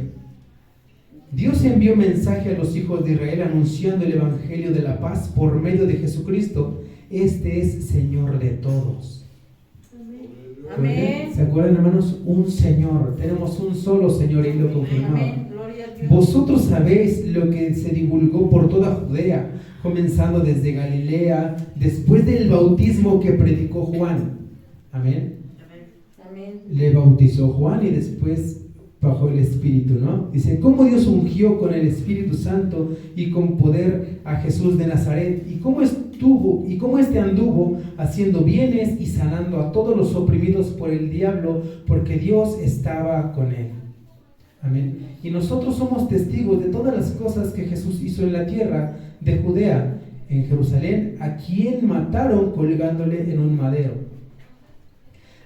Dios envió mensaje a los hijos de Israel anunciando el evangelio de la paz por medio de Jesucristo. Este es Señor de todos. Amén. ¿Se acuerdan, hermanos? Un Señor. Tenemos un solo Señor y lo confirmaba. Amén. Gloria a Dios. Vosotros sabéis lo que se divulgó por toda Judea, comenzando desde Galilea, después del bautismo que predicó Juan. Amén. Amén. Le bautizó Juan y después bajó el Espíritu, ¿no? Dice, cómo Dios ungió con el Espíritu Santo y con poder a Jesús de Nazaret, y cómo este anduvo haciendo bienes y sanando a todos los oprimidos por el diablo, porque Dios estaba con él. Amén. Y nosotros somos testigos de todas las cosas que Jesús hizo en la tierra de Judea, en Jerusalén, a quien mataron colgándole en un madero.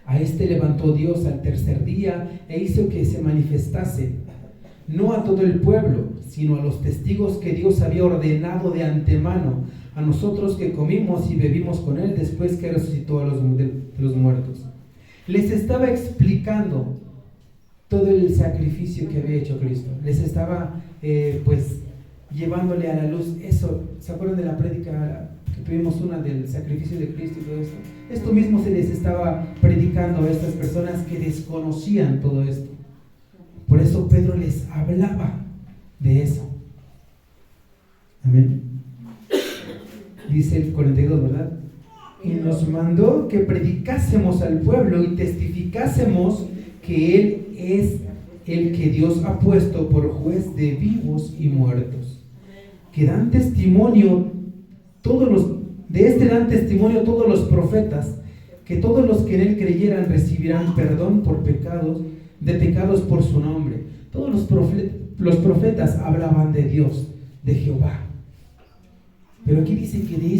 A este levantó Dios al tercer día e hizo que se manifestase, no a todo el pueblo, sino a los testigos que Dios había ordenado de antemano, a nosotros que comimos y bebimos con él después que resucitó de los muertos. Les estaba explicando todo el sacrificio que había hecho Cristo. Les estaba pues llevándole a la luz eso. ¿Se acuerdan de la prédica que tuvimos una del sacrificio de Cristo y todo esto? Esto mismo se les estaba predicando a estas personas que desconocían todo esto. Por eso Pedro les hablaba de eso. Amén. Dice el 42, ¿verdad? Y nos mandó que predicásemos al pueblo y testificásemos que Él es el que Dios ha puesto por juez de vivos y muertos. Que dan testimonio dan testimonio todos los profetas, que todos los que en él creyeran recibirán perdón de pecados por su nombre. Todos los profetas hablaban de Dios, de Jehová. Pero aquí dice que de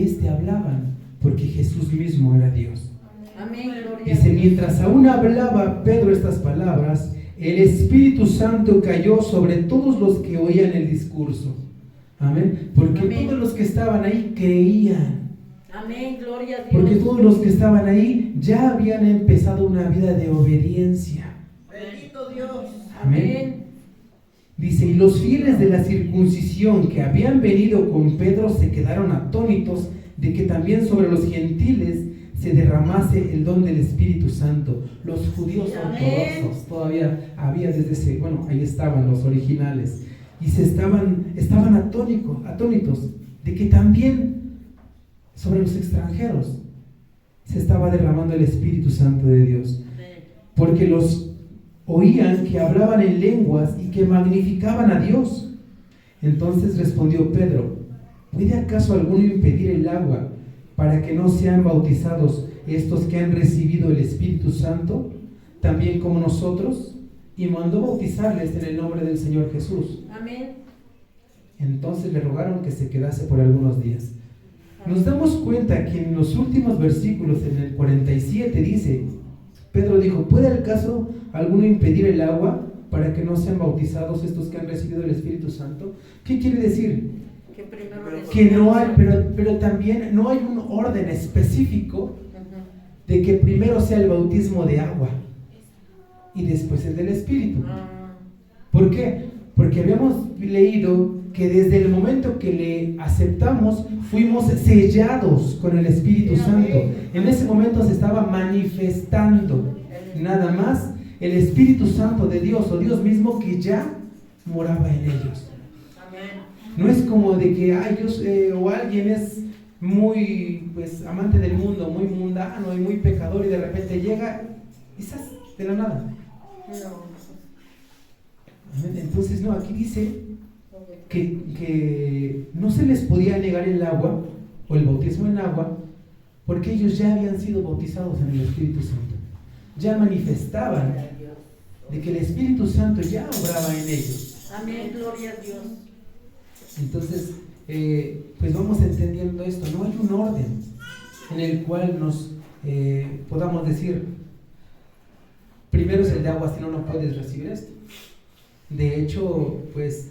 este hablaban, porque Jesús mismo era Dios. Amén. Dice, mientras aún hablaba Pedro estas palabras, el Espíritu Santo cayó sobre todos los que oían el discurso. Amén. Porque Amén. todos los que estaban ahí creían. Amén, gloria a Dios. Porque todos los que estaban ahí ya habían empezado una vida de obediencia. Bendito Dios. Amén. Dice, y los fieles de la circuncisión que habían venido con Pedro se quedaron atónitos de que también sobre los gentiles se derramase el don del Espíritu Santo. Los judíos ortodoxos todavía había ahí estaban los originales. Y estaban atónitos de que también sobre los extranjeros se estaba derramando el Espíritu Santo de Dios. Porque los oían que hablaban en lenguas y que magnificaban a Dios. Entonces respondió Pedro, ¿puede acaso alguno impedir el agua para que no sean bautizados estos que han recibido el Espíritu Santo, también como nosotros? Y mandó bautizarles en el nombre del Señor Jesús. Amén. Entonces le rogaron que se quedase por algunos días. Nos damos cuenta que en los últimos versículos, en el 47, dice, Pedro dijo, ¿puede acaso alguno impedir el agua para que no sean bautizados estos que han recibido el Espíritu Santo? ¿Qué quiere decir? Que primero Que no hay, pero también no hay un orden específico de que primero sea el bautismo de agua y después el del Espíritu. ¿Por qué? Porque habíamos leído que desde el momento que le aceptamos, fuimos sellados con el Espíritu Santo. En ese momento se estaba manifestando nada más el Espíritu Santo de Dios, o Dios mismo que ya moraba en ellos. No es como de que o alguien es muy pues amante del mundo, muy mundano y muy pecador, y de repente llega quizás de la nada. No. Entonces no, aquí dice que no se les podía negar el agua o el bautismo en agua porque ellos ya habían sido bautizados en el Espíritu Santo, ya manifestaban de que el Espíritu Santo ya obraba en ellos. Amén, gloria a Dios. Entonces pues vamos entendiendo esto. No hay un orden en el cual nos podamos decir primero es el de agua, si no, no puedes recibir esto. De hecho, pues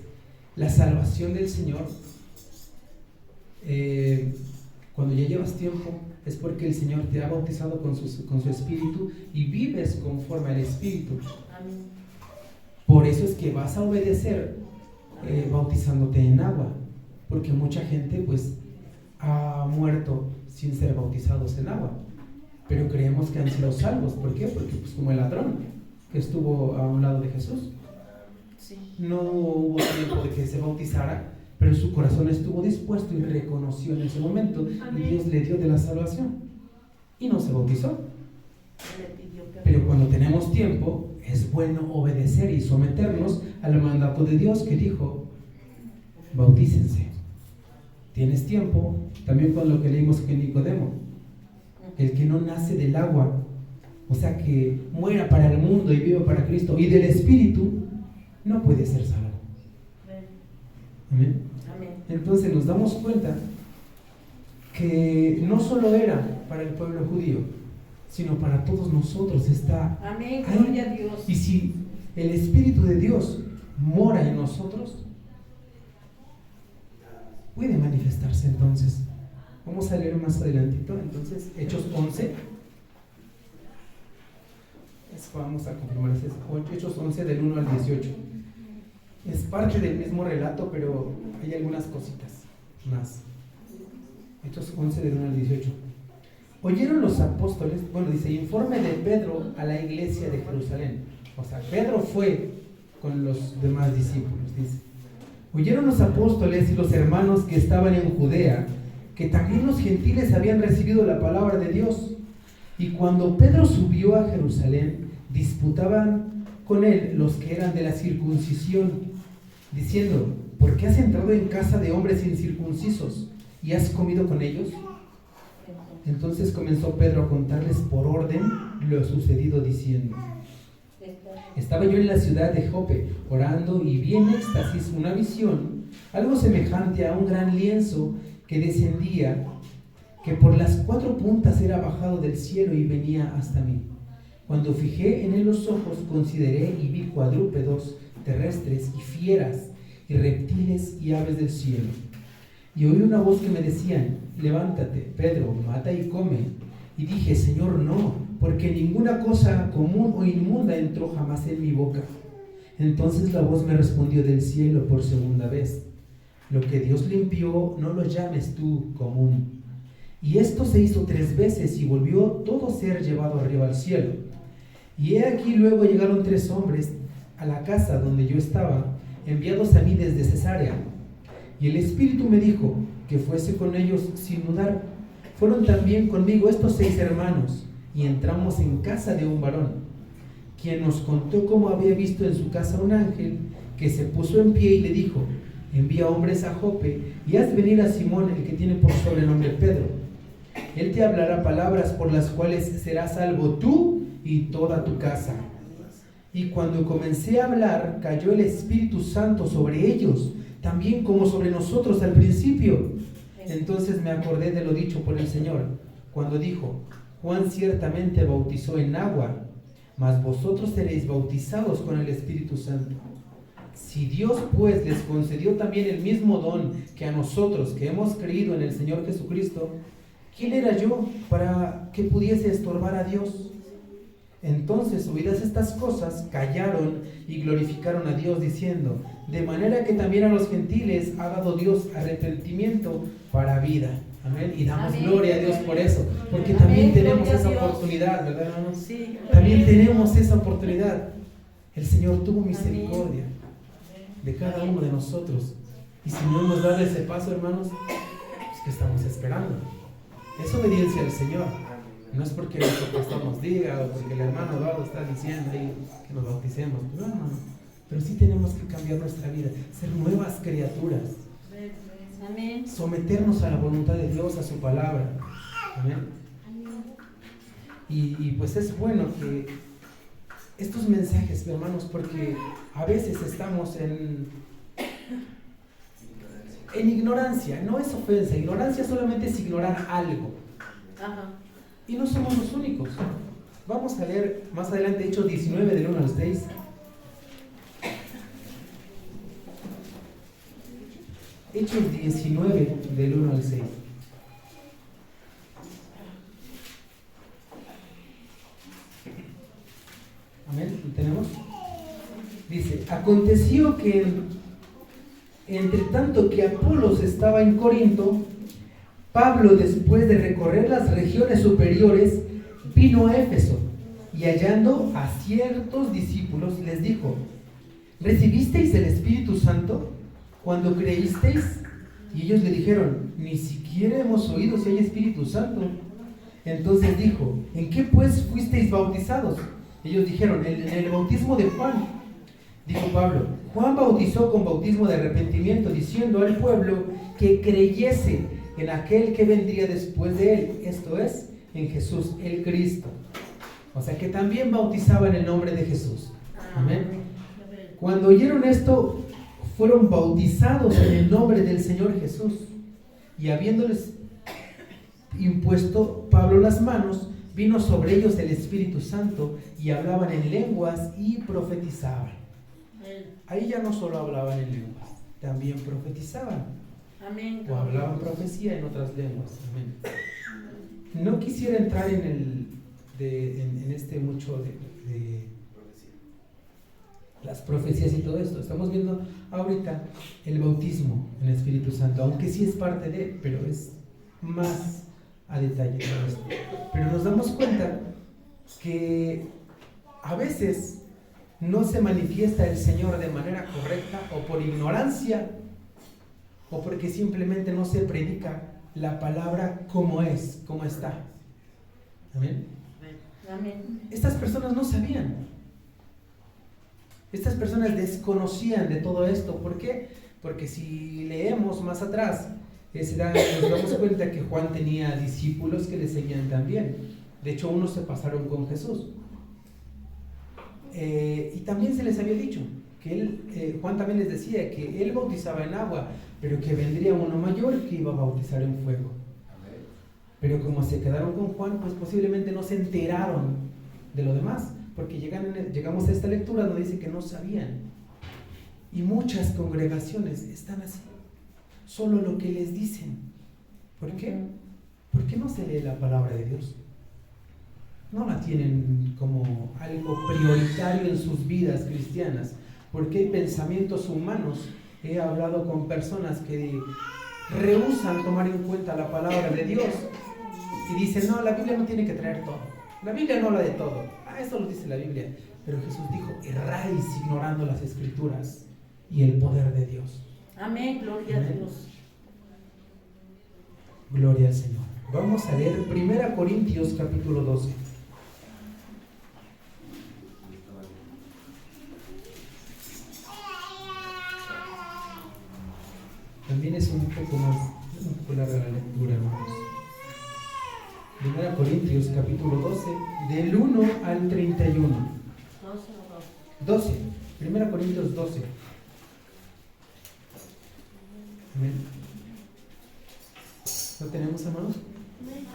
la salvación del Señor, cuando ya llevas tiempo, es porque el Señor te ha bautizado con su Espíritu y vives conforme al Espíritu. Amén. Por eso es que vas a obedecer bautizándote en agua, porque mucha gente pues ha muerto sin ser bautizados en agua, pero creemos que han sido salvos. ¿Por qué? Porque pues como el ladrón que estuvo a un lado de Jesús, Sí. no hubo tiempo de que se bautizara, pero su corazón estuvo dispuesto y reconoció en ese momento. Amén. Y Dios le dio de la salvación y no se bautizó. Le pidió perdón. Pero cuando tenemos tiempo es bueno obedecer y someternos al mandato de Dios que dijo bautícense. Tienes tiempo, también con lo que leímos con Nicodemo, el que no nace del agua, o sea que muera para el mundo y viva para Cristo y del Espíritu, no puede ser salvo. Amén. Amén. Entonces nos damos cuenta que no solo era para el pueblo judío, sino para todos nosotros. Está Amén, ahí. gloria a Dios. Y si el Espíritu de Dios mora en nosotros, puede manifestarse entonces. Vamos a leer más adelantito, entonces, Hechos 11. Vamos a confirmar, Hechos 11 del 1 al 18. Es parte del mismo relato, pero hay algunas cositas más. Hechos 11 del 1 al 18. Oyeron los apóstoles, bueno, dice, informe de Pedro a la iglesia de Jerusalén. O sea, Pedro fue con los demás discípulos, dice. Oyeron los apóstoles y los hermanos que estaban en Judea, que también los gentiles habían recibido la palabra de Dios. Y cuando Pedro subió a Jerusalén, disputaban con él los que eran de la circuncisión, diciendo, ¿por qué has entrado en casa de hombres incircuncisos y has comido con ellos? Entonces comenzó Pedro a contarles por orden lo sucedido, diciendo, estaba yo en la ciudad de Jope, orando, y vi en éxtasis una visión, algo semejante a un gran lienzo que descendía, que por las 4 puntas era bajado del cielo y venía hasta mí. Cuando fijé en él los ojos, consideré y vi cuadrúpedos terrestres y fieras y reptiles y aves del cielo. Y oí una voz que me decían, levántate, Pedro, mata y come. Y dije, Señor, no, porque ninguna cosa común o inmunda entró jamás en mi boca. Entonces la voz me respondió del cielo por segunda vez, lo que Dios limpió, no lo llames tú común. Y esto se hizo 3 veces y volvió todo ser llevado arriba al cielo. Y he aquí luego llegaron 3 hombres a la casa donde yo estaba, enviados a mí desde Cesarea. Y el Espíritu me dijo que fuese con ellos sin dudar. Fueron también conmigo estos 6 hermanos, y entramos en casa de un varón, quien nos contó cómo había visto en su casa un ángel que se puso en pie y le dijo, envía hombres a Jope y haz venir a Simón, el que tiene por sobrenombre Pedro. Él te hablará palabras por las cuales serás salvo tú y toda tu casa. Y cuando comencé a hablar, cayó el Espíritu Santo sobre ellos, también como sobre nosotros al principio. Entonces me acordé de lo dicho por el Señor, cuando dijo, Juan ciertamente bautizó en agua, mas vosotros seréis bautizados con el Espíritu Santo. Si Dios pues les concedió también el mismo don que a nosotros que hemos creído en el Señor Jesucristo, ¿quién era yo para que pudiese estorbar a Dios? Entonces, oídas estas cosas, callaron y glorificaron a Dios, diciendo, de manera que también a los gentiles ha dado Dios arrepentimiento para vida. Amén. Y damos Amén. Gloria a Dios por eso, porque también Amén. tenemos Gloria a esa Dios. oportunidad, ¿verdad, hermanos? Sí. También tenemos esa oportunidad. El Señor tuvo misericordia de cada uno de nosotros. Y si no hemos dado ese paso, hermanos, pues ¿qué estamos esperando? Es obediencia al Señor. No es porque nuestro pastor nos diga o porque el hermano Eduardo está diciendo ahí que nos bauticemos. No, no, no. Pero sí tenemos que cambiar nuestra vida, ser nuevas criaturas. Amén. Someternos a la voluntad de Dios, a su palabra. Amén. Y pues es bueno que estos mensajes, hermanos, porque a veces estamos en ignorancia. No es ofensa, ignorancia solamente es ignorar algo. Ajá. Y no somos los únicos. Vamos a leer más adelante Hechos 19 del 1 al 6. Hechos 19 del 1 al 6. Amén, ¿lo tenemos? Dice, aconteció que entre tanto que Apolos estaba en Corinto, Pablo, después de recorrer las regiones superiores, vino a Éfeso y hallando a ciertos discípulos les dijo, ¿recibisteis el Espíritu Santo cuando creísteis? Y ellos le dijeron, ni siquiera hemos oído si hay Espíritu Santo. Entonces dijo, ¿en qué pues fuisteis bautizados? Ellos dijeron, en el bautismo de Juan. Dijo Pablo, Juan bautizó con bautismo de arrepentimiento, diciendo al pueblo que creyese en aquel que vendría después de él, esto es, en Jesús el Cristo. O sea que también bautizaba en el nombre de Jesús. Amén. Cuando oyeron esto, fueron bautizados en el nombre del Señor Jesús. Y habiéndoles impuesto Pablo las manos, vino sobre ellos el Espíritu Santo y hablaban en lenguas y profetizaban. Ahí ya no solo hablaban en lenguas, también profetizaban. Amén. O hablaban profecía en otras lenguas. Amén. No quisiera entrar en este mucho de las profecías y todo esto. Estamos viendo ahorita el bautismo en el Espíritu Santo, aunque sí es parte de, pero es más a detalle todo esto. Pero nos damos cuenta que a veces no se manifiesta el Señor de manera correcta, o por ignorancia, o porque simplemente no se predica la palabra como es, como está. Amén. Amén. Estas personas no sabían. Estas personas desconocían de todo esto. ¿Por qué? Porque si leemos más atrás, nos damos cuenta que Juan tenía discípulos que le seguían también. De hecho, unos se pasaron con Jesús. Y también se les había dicho que Juan también les decía que él bautizaba en agua, pero que vendría uno mayor que iba a bautizar en fuego. Pero como se quedaron con Juan, pues posiblemente no se enteraron de lo demás, porque llegamos a esta lectura donde dice que no sabían. Y muchas congregaciones están así, solo lo que les dicen. ¿Por qué? ¿Por qué no se lee la palabra de Dios? No la tienen como algo prioritario en sus vidas cristianas, porque hay pensamientos humanos. He hablado con personas que rehúsan tomar en cuenta la palabra de Dios y dicen, no, la Biblia no tiene que traer todo, la Biblia no habla de todo, eso lo dice la Biblia, pero Jesús dijo, erráis ignorando las Escrituras y el poder de Dios. Amén, gloria Amén. a Dios. Gloria al Señor. Vamos a leer 1 Corintios capítulo 12. También es un poco larga la lectura, hermanos. 1 Corintios capítulo 12, del 1 al 31. 12. 1 Corintios 12. Amén. ¿Lo tenemos, hermanos?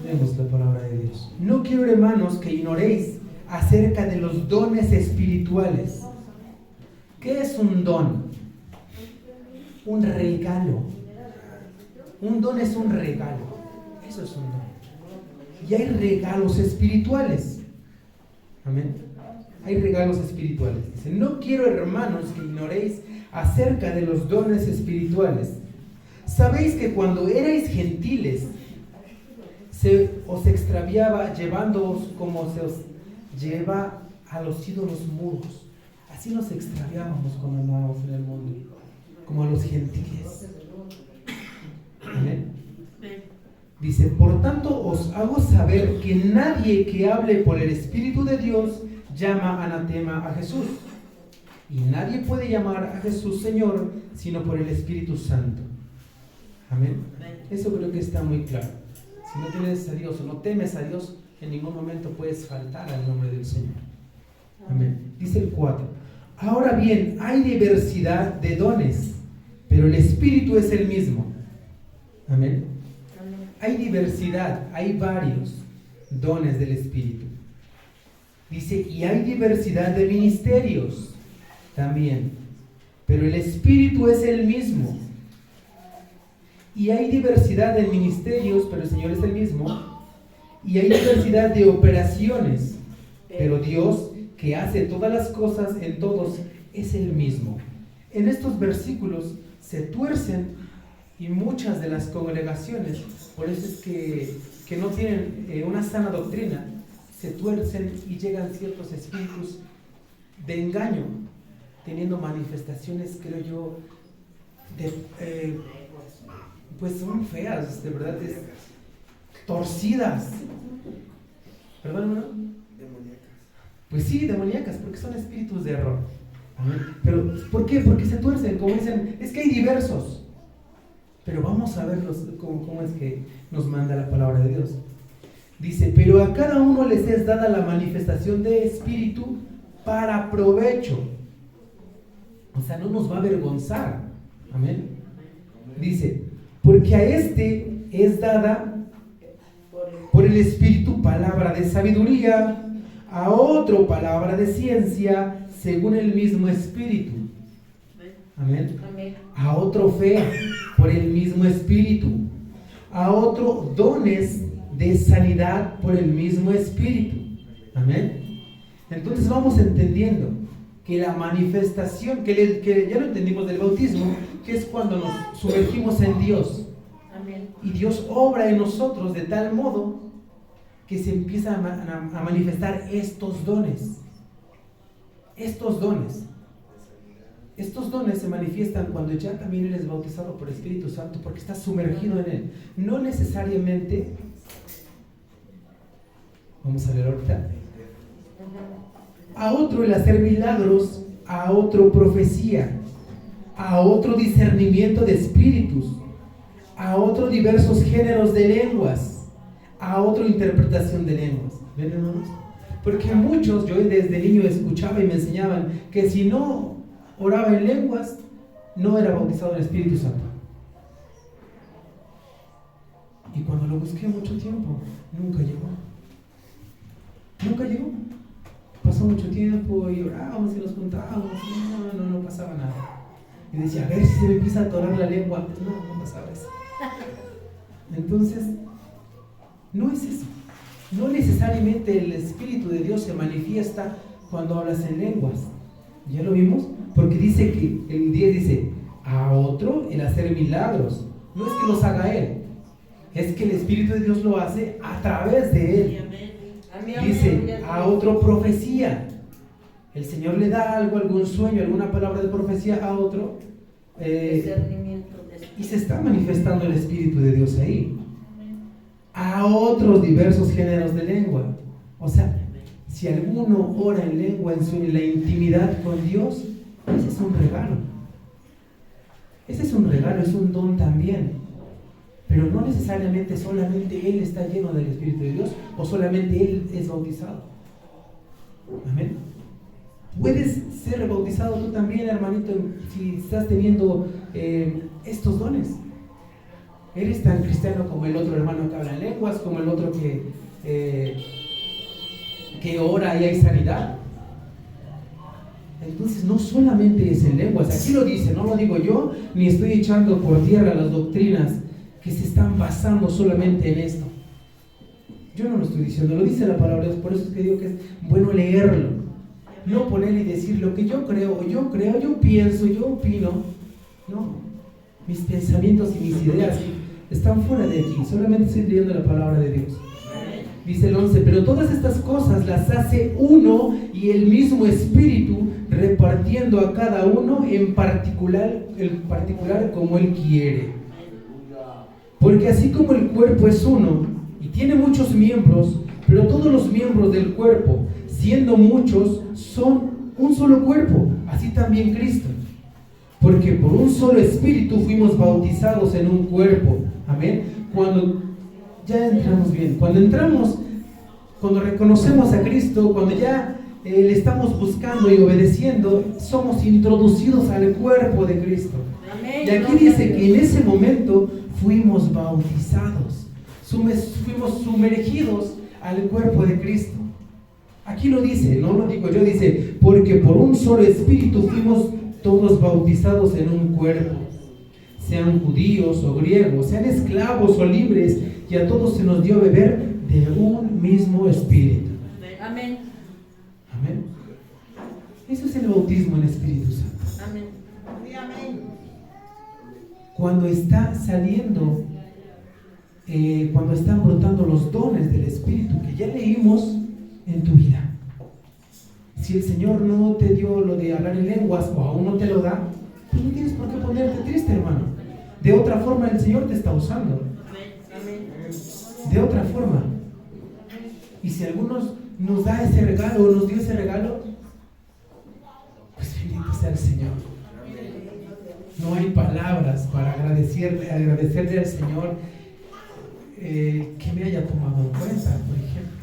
Leemos la palabra de Dios. No quiero, hermanos, que ignoréis acerca de los dones espirituales. ¿Qué es un don? Un regalo. Un don es un regalo. Eso es un don. Y hay regalos espirituales. Amén. Hay regalos espirituales. Dice, no quiero, hermanos, que ignoréis acerca de los dones espirituales. Sabéis que cuando erais gentiles, se os extraviaba llevándoos como se os lleva a los ídolos mudos. Así nos extraviábamos cuando andábamos en el mundo, como a los gentiles. Amén. Dice, por tanto os hago saber que nadie que hable por el Espíritu de Dios llama anatema a Jesús. Y nadie puede llamar a Jesús Señor sino por el Espíritu Santo. Amén. Eso creo que está muy claro. Si no tienes a Dios o no temes a Dios, en ningún momento puedes faltar al nombre del Señor. Amén. Dice el 4. Ahora bien, hay diversidad de dones, pero el Espíritu es el mismo. Amén. Hay diversidad, hay varios dones del Espíritu. Dice, y hay diversidad de ministerios también, pero el Espíritu es el mismo. Y hay diversidad de ministerios, pero el Señor es el mismo. Y hay diversidad de operaciones, pero Dios, que hace todas las cosas en todos, es el mismo. En estos versículos se tuercen y muchas de las congregaciones, por eso es que no tienen una sana doctrina, se tuercen y llegan ciertos espíritus de engaño, teniendo manifestaciones, creo yo, pues son feas, de verdad, torcidas. ¿Perdón, hermano? Pues sí, demoníacas, porque son espíritus de error. Pero, ¿por qué? Porque se tuercen, como dicen, es que hay diversos. Pero vamos a ver cómo es que nos manda la palabra de Dios. Dice, pero a cada uno les es dada la manifestación de espíritu para provecho. O sea, no nos va a avergonzar. Amén. Dice, porque a este es dada por el espíritu palabra de sabiduría, a otro palabra de ciencia, según el mismo espíritu. Amén. A otro fe por el mismo espíritu, a otro dones de sanidad por el mismo espíritu. Amén. Entonces vamos entendiendo que la manifestación, que ya lo entendimos del bautismo, que es cuando nos sumergimos en Dios. Amén. Y Dios obra en nosotros de tal modo que se empiezan a manifestar estos dones. Estos dones. Estos dones se manifiestan cuando ya también eres bautizado por el Espíritu Santo, porque estás sumergido en Él. No necesariamente, vamos a leer ahorita, a otro el hacer milagros, a otro profecía, a otro discernimiento de espíritus, a otro diversos géneros de lenguas, a otro interpretación de lenguas. ¿Ven, hermanos? Porque muchos, yo desde niño escuchaba y me enseñaban que si no oraba en lenguas, no era bautizado en el Espíritu Santo. Y cuando lo busqué mucho tiempo, nunca llegó. Nunca llegó. Pasó mucho tiempo y orábamos y nos juntábamos y no pasaba nada. Y decía, a ver si se me empieza a atorar la lengua. No pasaba eso. Entonces, no es eso. No necesariamente el Espíritu de Dios se manifiesta cuando hablas en lenguas. ¿Ya lo vimos? Porque dice que el 10 dice, a otro el hacer milagros. No es que los haga Él, es que el Espíritu de Dios lo hace a través de Él. Dice, a otro profecía. El Señor le da algo, algún sueño, alguna palabra de profecía a otro. Y se está manifestando el Espíritu de Dios ahí. A otros diversos géneros de lengua. O sea, si alguno ora en lengua en la intimidad con Dios, ese es un regalo. Ese es un regalo, es un don también. Pero no necesariamente solamente Él está lleno del Espíritu de Dios o solamente Él es bautizado. Amén. Puedes ser bautizado tú también, hermanito, si estás teniendo estos dones. Eres tan cristiano como el otro hermano que habla en lenguas, como el otro que ora y hay sanidad. Entonces no solamente es en lenguas, aquí lo dice, no lo digo yo, ni estoy echando por tierra las doctrinas que se están basando solamente en esto. Yo no lo estoy diciendo, lo dice la palabra de Dios, por eso es que digo que es bueno leerlo, no poner y decir lo que yo creo, yo pienso, yo opino. No, mis pensamientos y mis ideas están fuera de aquí, solamente estoy leyendo la palabra de Dios. Dice el 11, pero todas estas cosas las hace uno y el mismo Espíritu, repartiendo a cada uno en particular como Él quiere. Porque así como el cuerpo es uno y tiene muchos miembros, pero todos los miembros del cuerpo, siendo muchos, son un solo cuerpo, así también Cristo. Porque por un solo espíritu fuimos bautizados en un cuerpo. Amén. Cuando ya entramos bien, cuando reconocemos a Cristo, cuando ya le estamos buscando y obedeciendo, somos introducidos al cuerpo de Cristo. Amén. Y aquí dice que en ese momento fuimos bautizados, fuimos sumergidos al cuerpo de Cristo. Aquí lo dice, no lo digo yo, dice, porque por un solo espíritu fuimos todos bautizados en un cuerpo, sean judíos o griegos, sean esclavos o libres, y a todos se nos dio a beber de un mismo espíritu. Amén. Amén. Eso es el bautismo en Espíritu Santo. Amén. Cuando está saliendo, cuando están brotando los dones del Espíritu que ya leímos en tu vida. Si el Señor no te dio lo de hablar en lenguas o aún no te lo da, pues no tienes por qué ponerte triste, hermano. De otra forma el Señor te está usando. De otra forma. Y si algunos nos da ese regalo o nos dio ese regalo, pues bendito sea el Señor. No hay palabras para agradecerle al Señor que me haya tomado en cuenta, por ejemplo.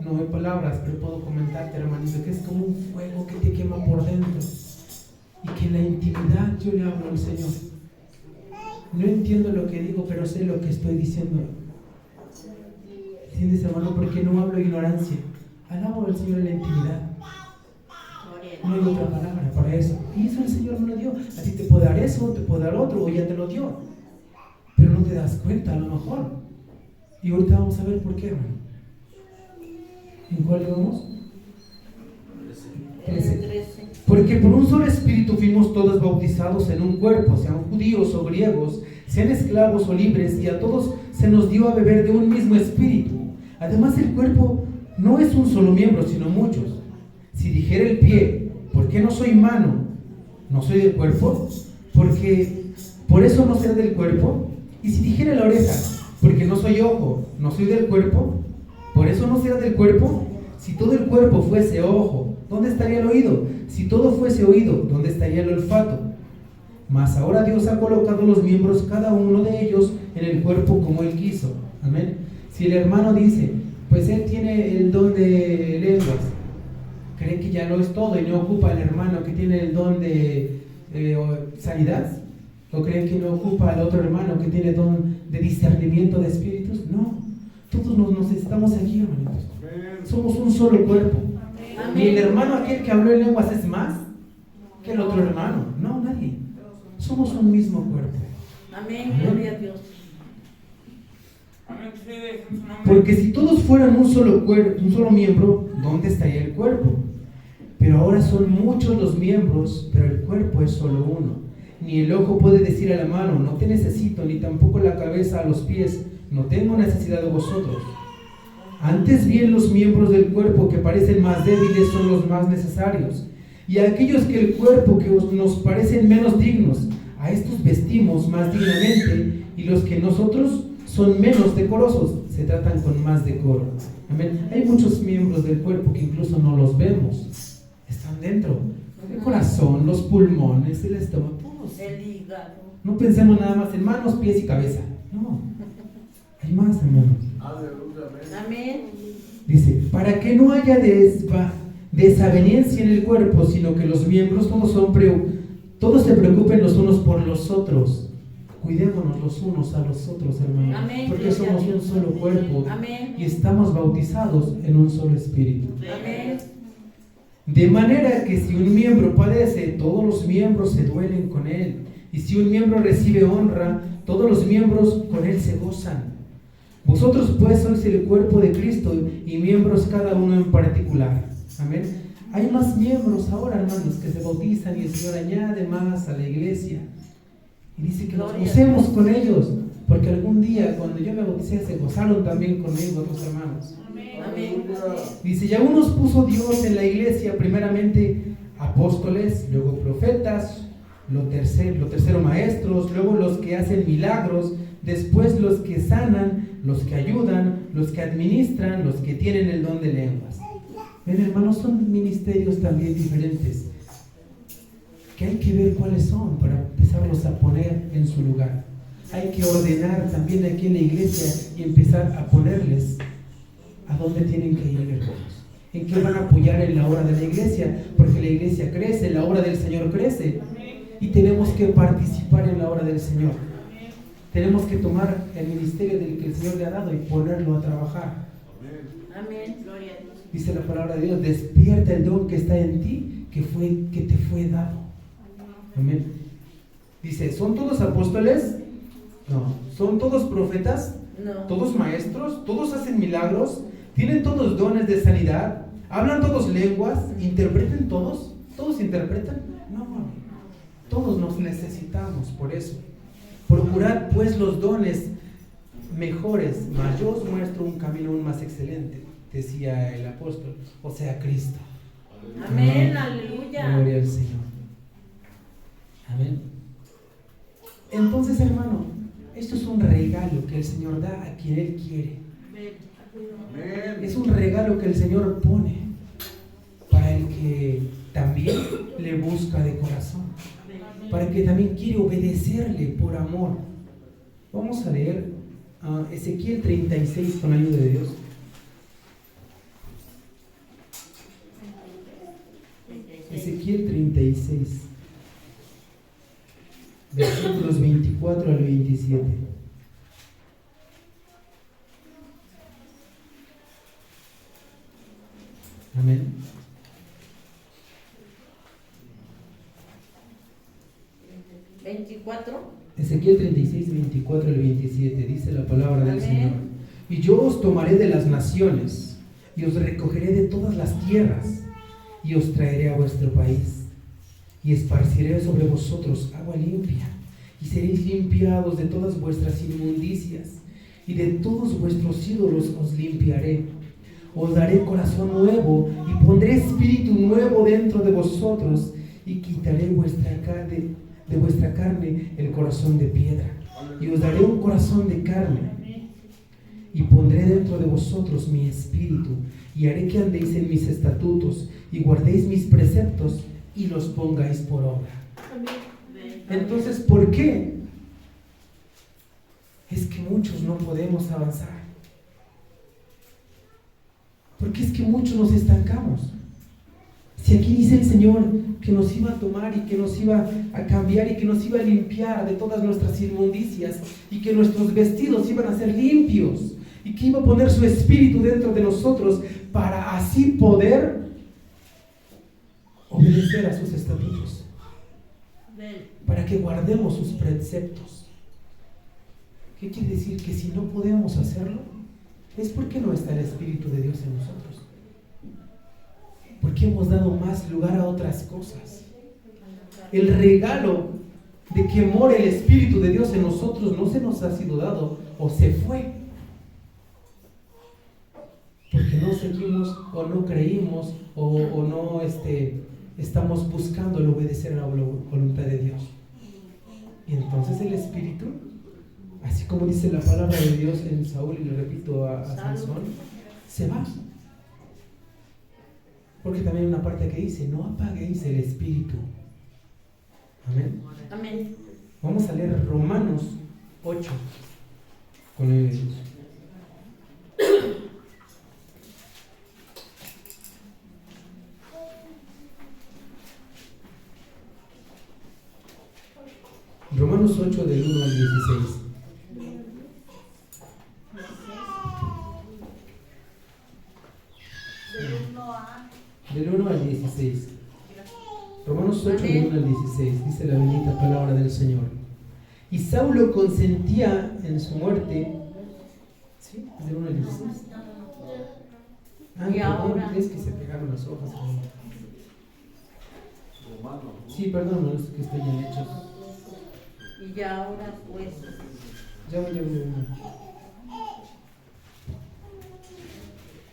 No hay palabras, pero puedo comentarte, hermanito, que es como un fuego que te quema por dentro. Y que en la intimidad yo le hablo al Señor. No entiendo lo que digo, pero sé lo que estoy diciendo. ¿Entiendes, hermano? Porque no hablo ignorancia. Alabo al Señor en la intimidad. No hay otra palabra para eso. Y eso el Señor me lo dio. A ti te puede dar eso, te puede dar otro, o ya te lo dio. Pero no te das cuenta, a lo mejor. Y ahorita vamos a ver por qué, hermano. ¿En cuál vamos? 13. Porque por un solo espíritu fuimos todos bautizados en un cuerpo, sean judíos o griegos, sean esclavos o libres, y a todos se nos dio a beber de un mismo espíritu. Además, el cuerpo no es un solo miembro, sino muchos. Si dijera el pie, ¿por qué no soy mano? ¿No soy del cuerpo? Porque por eso no seré del cuerpo. Y si dijera la oreja, porque no soy ojo, ¿no soy del cuerpo? Por eso no será del cuerpo. Si todo el cuerpo fuese ojo, ¿dónde estaría el oído? Si todo fuese oído, ¿dónde estaría el olfato? Mas ahora Dios ha colocado los miembros, cada uno de ellos, en el cuerpo como Él quiso. Amén. Si el hermano dice, pues él tiene el don de lenguas, ¿cree que ya lo es todo y no ocupa el hermano que tiene el don de sanidad? ¿O creen que no ocupa al otro hermano que tiene don de discernimiento de espíritus? No. Todos nos necesitamos aquí, hermanitos. Somos un solo cuerpo. Ni el hermano aquel que habló en lenguas es más que el otro hermano. No, nadie. Somos un mismo cuerpo. Amén, gloria a Dios. Porque si todos fueran un solo cuerpo, un solo miembro, ¿dónde estaría el cuerpo? Pero ahora son muchos los miembros, pero el cuerpo es solo uno. Ni el ojo puede decir a la mano, no te necesito, ni tampoco la cabeza a los pies, no tengo necesidad de vosotros. Antes bien, los miembros del cuerpo que parecen más débiles son los más necesarios, y a aquellos que el cuerpo que nos parecen menos dignos, a estos vestimos más dignamente, y los que nosotros son menos decorosos se tratan con más decoro. Amén. Hay muchos miembros del cuerpo que incluso no los vemos, están dentro. El corazón, los pulmones, el estómago, todos. El hígado. No pensemos nada más en manos, pies y cabeza. No, hay más, hermanos. Amén. Dice, para que no haya desaveniencia en el cuerpo, sino que los miembros todos se preocupen los unos por los otros. Cuidémonos los unos a los otros, hermanos. Amén. Porque somos un solo cuerpo. Amén. Y estamos bautizados en un solo espíritu. Amén. De manera que si un miembro padece, todos los miembros se duelen con él. Y si un miembro recibe honra, todos los miembros con él se gozan. Vosotros pues sois el cuerpo de Cristo y miembros cada uno en particular. Amén. Hay más miembros ahora, hermanos, que se bautizan y el Señor añade más a la iglesia. Y dice que nos gocemos con ellos, porque algún día cuando yo me bauticé se gozaron también conmigo otros hermanos. Amén. Dice, ya unos puso Dios en la iglesia, primeramente apóstoles, luego profetas, lo tercero maestros, luego los que hacen milagros, después los que sanan, los que ayudan, los que administran, los que tienen el don de lenguas. Ven, hermanos, son ministerios también diferentes, que hay que ver cuáles son para empezarlos a poner en su lugar. Hay que ordenar también aquí en la iglesia y empezar a ponerles a dónde tienen que ir, hermanos. En qué van a apoyar en la obra de la iglesia, porque la iglesia crece, la obra del Señor crece, y tenemos que participar en la obra del Señor. Tenemos que tomar el ministerio del que el Señor le ha dado y ponerlo a trabajar. Amén. Gloria a Dios. Dice la palabra de Dios: despierta el don que está en ti, que te fue dado. Amén. Dice: ¿son todos apóstoles? No. ¿Son todos profetas? No. ¿Todos maestros? ¿Todos hacen milagros? ¿Tienen todos dones de sanidad? ¿Hablan todos lenguas? ¿Interpreten todos? ¿Todos interpretan? No. Todos nos necesitamos, por eso. Procurad pues los dones mejores, mas yo os muestro un camino aún más excelente, decía el apóstol, o sea, Cristo. Amén. Aleluya. Gloria al Señor. Amén. Entonces, hermano, esto es un regalo que el Señor da a quien Él quiere. Amén. Es un regalo que el Señor pone para el que también le busca de corazón, para el que también quiere obedecerle por amor. Vamos a leer Ezequiel 36 con ayuda de Dios. Ezequiel 36, versículos 24 al 27. Amén. Ezequiel 36, 24 al 27, dice la palabra del Amén. Señor. Y yo os tomaré de las naciones, y os recogeré de todas las tierras, y os traeré a vuestro país, y esparciré sobre vosotros agua limpia, y seréis limpiados de todas vuestras inmundicias, y de todos vuestros ídolos os limpiaré. Os daré corazón nuevo, y pondré espíritu nuevo dentro de vosotros, y quitaré de vuestra carne el corazón de piedra, y os daré un corazón de carne, y pondré dentro de vosotros mi espíritu, y haré que andéis en mis estatutos, y guardéis mis preceptos, y los pongáis por obra. Entonces, ¿por qué? Es que muchos no podemos avanzar. Porque es que muchos nos estancamos. Si aquí dice el Señor que nos iba a tomar y que nos iba a cambiar y que nos iba a limpiar de todas nuestras inmundicias y que nuestros vestidos iban a ser limpios y que iba a poner su espíritu dentro de nosotros para así poder obedecer a sus estatutos, para que guardemos sus preceptos. ¿Qué quiere decir? Que si no podemos hacerlo es porque no está el Espíritu de Dios en nosotros, porque hemos dado más lugar a otras cosas. El regalo de que more el Espíritu de Dios en nosotros no se nos ha sido dado, o se fue, porque no seguimos o no creímos o no estamos buscando el obedecer a la voluntad de Dios. Y entonces el Espíritu, así como dice la palabra de Dios en Saúl, y le repito a Sansón, se va. Porque también hay una parte que dice: no apaguéis el Espíritu. Amén. Amén. Vamos a leer Romanos 8 con el Romanos 8 del 1 al 16. Del 1 al 16. Romanos 8 del 1 al 16. Dice la bendita palabra del Señor. Y Saulo consentía en su muerte. ¿Sí? Del 1 al 16. Y ahora. Es que se pegaron las hojas. Romano, ¿no? Sí, perdón, es que estoy en Hechos. Y ya ahora pues. Ya.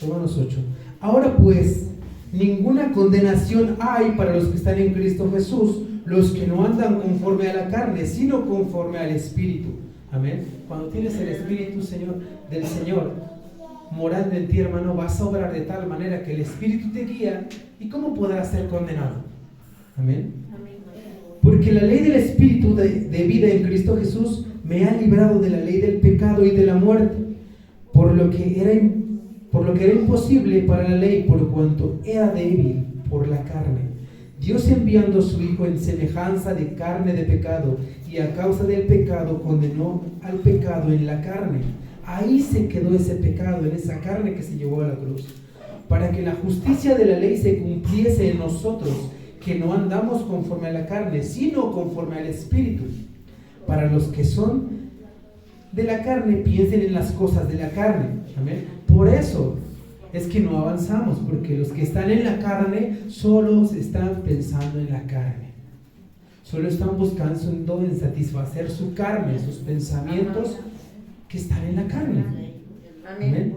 Romanos 8. Ahora pues, ninguna condenación hay para los que están en Cristo Jesús, los que no andan conforme a la carne, sino conforme al Espíritu. Amén. Cuando tienes el Espíritu, Señor, del Señor morando en ti, hermano, vas a obrar de tal manera que el Espíritu te guía. ¿Y cómo podrás ser condenado? Amén. Porque la ley del Espíritu de vida en Cristo Jesús me ha librado de la ley del pecado y de la muerte, por lo que era imposible para la ley, por cuanto era débil por la carne. Dios, enviando a su Hijo en semejanza de carne de pecado, y a causa del pecado condenó al pecado en la carne. Ahí se quedó ese pecado, en esa carne que se llevó a la cruz, para que la justicia de la ley se cumpliese en nosotros, que no andamos conforme a la carne, sino conforme al Espíritu. Para los que son de la carne, piensen en las cosas de la carne. Amén. Por eso es que no avanzamos, porque los que están en la carne solo están pensando en la carne, solo están buscando en satisfacer su carne, sus pensamientos que están en la carne. Amén.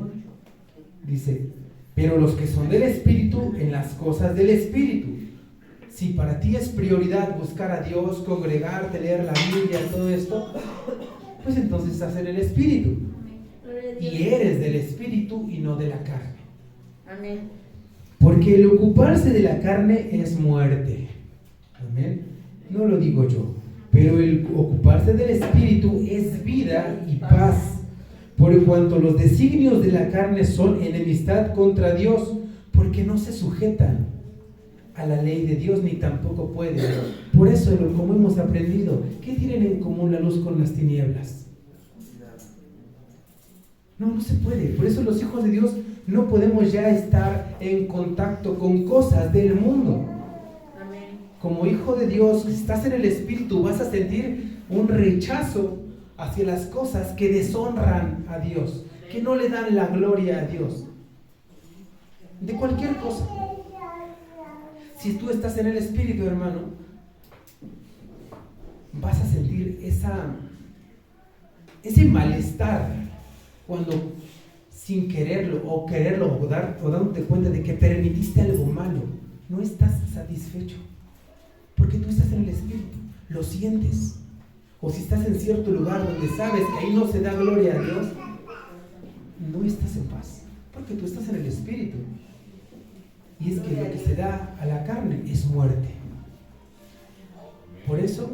Dice, pero los que son del Espíritu, en las cosas del Espíritu. Si para ti es prioridad buscar a Dios, congregarte, leer la Biblia, todo esto, pues entonces estás en el Espíritu y eres del Espíritu y no de la carne. Amén. Porque el ocuparse de la carne es muerte. Amén. No lo digo yo, pero el ocuparse del Espíritu es vida y paz, por cuanto los designios de la carne son enemistad contra Dios, porque no se sujetan a la ley de Dios, ni tampoco pueden. Por eso, como hemos aprendido, ¿qué tienen en común la luz con las tinieblas? No se puede. Por eso los hijos de Dios no podemos ya estar en contacto con cosas del mundo. Como hijo de Dios, si estás en el Espíritu, vas a sentir un rechazo hacia las cosas que deshonran a Dios, que no le dan la gloria a Dios, de cualquier cosa. Si tú estás en el Espíritu, hermano, vas a sentir ese malestar cuando, sin quererlo o quererlo o dándote cuenta de que permitiste algo malo, no estás satisfecho, porque tú estás en el Espíritu, lo sientes. O si estás en cierto lugar donde sabes que ahí no se da gloria a Dios, no estás en paz, porque tú estás en el Espíritu. Y es que lo que se da a la carne es muerte. Por eso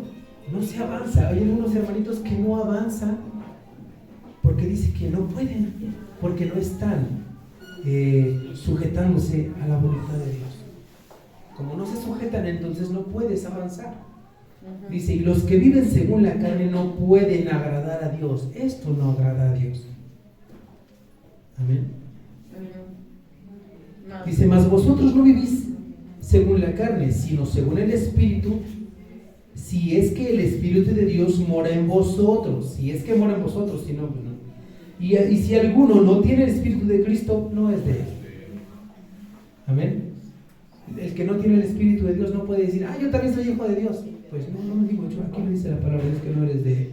no se avanza. Hay algunos hermanitos que no avanzan porque dicen que no pueden, porque no están sujetándose a la voluntad de Dios. Como no se sujetan, entonces no puedes avanzar. Dice, y los que viven según la carne no pueden agradar a Dios. Esto no agrada a Dios. Amén. Dice, mas vosotros no vivís según la carne, sino según el Espíritu, si es que el Espíritu de Dios mora en vosotros. Si es que mora en vosotros, si no, pues no. Y si alguno no tiene el Espíritu de Cristo, no es de él. Amén. El que no tiene el Espíritu de Dios no puede decir, yo también soy hijo de Dios. Pues no lo digo yo, aquí lo dice la palabra de Dios, que no eres de él.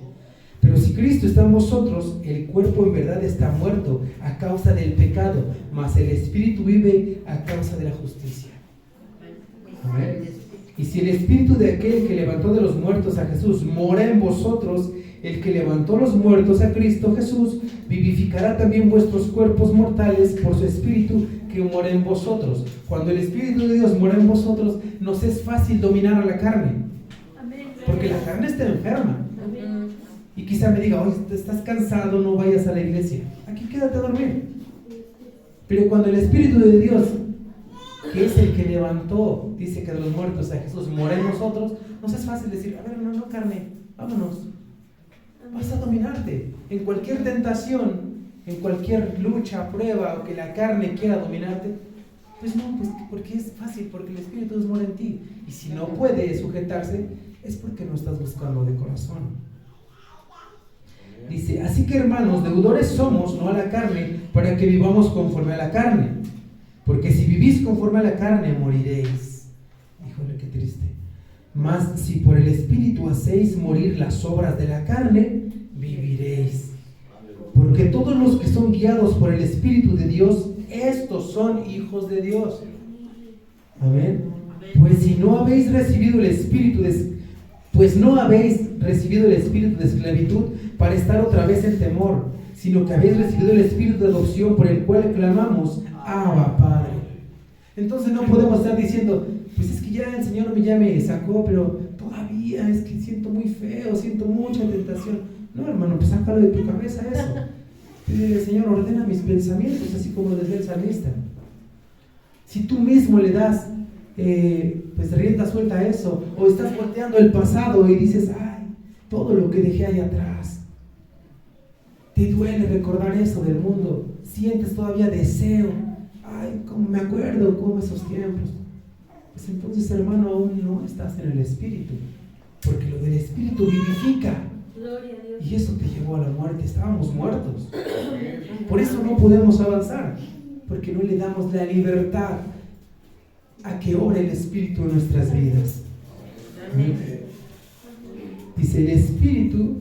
Pero si Cristo está en vosotros, el cuerpo en verdad está muerto a causa del pecado, mas el Espíritu vive a causa de la justicia. Amén. Y si el Espíritu de aquel que levantó de los muertos a Jesús mora en vosotros, el que levantó los muertos a Cristo Jesús vivificará también vuestros cuerpos mortales por su Espíritu que mora en vosotros. Cuando el Espíritu de Dios mora en vosotros, nos es fácil dominar a la carne, porque la carne está enferma. Y quizá me diga, hoy estás cansado, no vayas a la iglesia. Aquí quédate a dormir. Pero cuando el Espíritu de Dios, que es el que levantó, dice que de los muertos a Jesús, mora en nosotros, nos es fácil decir, a ver, no, carne, vámonos. Vas a dominarte. En cualquier tentación, en cualquier lucha, prueba, o que la carne quiera dominarte, pues no, pues porque es fácil, porque el Espíritu de Dios mora en ti. Y si no puede sujetarse, es porque no estás buscando de corazón. Dice, así que hermanos, deudores somos, no a la carne, para que vivamos conforme a la carne. Porque si vivís conforme a la carne, moriréis. Híjole, qué triste. Mas si por el Espíritu hacéis morir las obras de la carne, viviréis. Porque todos los que son guiados por el Espíritu de Dios, estos son hijos de Dios. Amén. Pues si no habéis recibido el Espíritu Pues no habéis recibido el espíritu de esclavitud para estar otra vez en temor, sino que habéis recibido el espíritu de adopción por el cual clamamos, Abba, Padre. Entonces no podemos estar diciendo, pues es que ya el Señor ya me sacó, pero todavía es que siento muy feo, siento mucha tentación. No, hermano, pues sácalo de tu cabeza eso. Pídele, Señor, ordena mis pensamientos, así como desde el salmista. Si tú mismo le das pues rienda suelta a eso, o estás volteando el pasado y dices, ay, todo lo que dejé ahí atrás, te duele recordar eso del mundo, sientes todavía deseo, ay, como me acuerdo como esos tiempos, pues entonces, hermano, aún no estás en el Espíritu, porque lo del Espíritu vivifica. Gloria a Dios. Y eso te llevó a la muerte, estábamos muertos. Por eso no podemos avanzar, porque no le damos la libertad a que obre el Espíritu en nuestras vidas. Dice, el Espíritu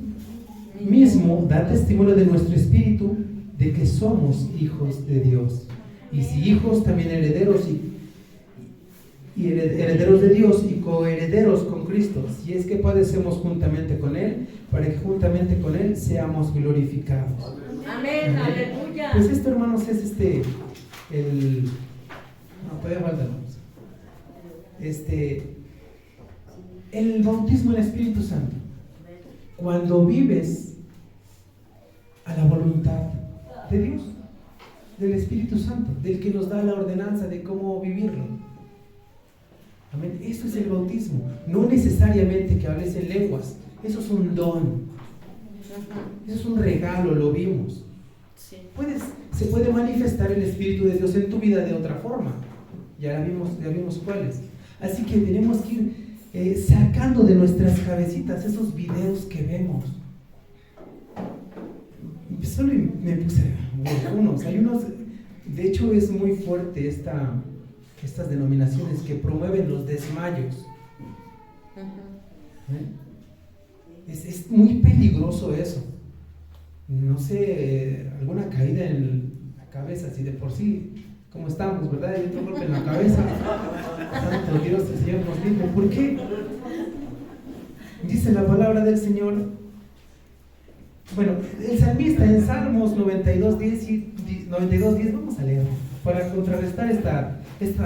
mismo da testimonio de nuestro espíritu de que somos hijos de Dios. Y si hijos, también herederos y herederos de Dios y coherederos con Cristo, si es que padecemos juntamente con Él, para que juntamente con Él seamos glorificados. Amén, aleluya. Pues esto, hermanos, es puede faltar. El bautismo en el Espíritu Santo. Cuando vives a la voluntad de Dios, del Espíritu Santo, del que nos da la ordenanza de cómo vivirlo. Amén. Eso es el bautismo. No necesariamente que hables en lenguas. Eso es un don. Eso es un regalo, lo vimos. Se puede manifestar el Espíritu de Dios en tu vida de otra forma. Ya vimos cuáles. Así que tenemos que ir sacando de nuestras cabecitas esos videos que vemos. Solo me puse unos. Hay unos, de hecho es muy fuerte estas denominaciones que promueven los desmayos. Es muy peligroso eso. No sé, alguna caída en la cabeza, si de por sí, como estamos, ¿verdad? Y otro golpe en la cabeza. Santo Dios, el Señor nos libre. ¿Por qué? Dice la palabra del Señor. Bueno, el salmista en Salmos 92:10, vamos a leer, para contrarrestar esta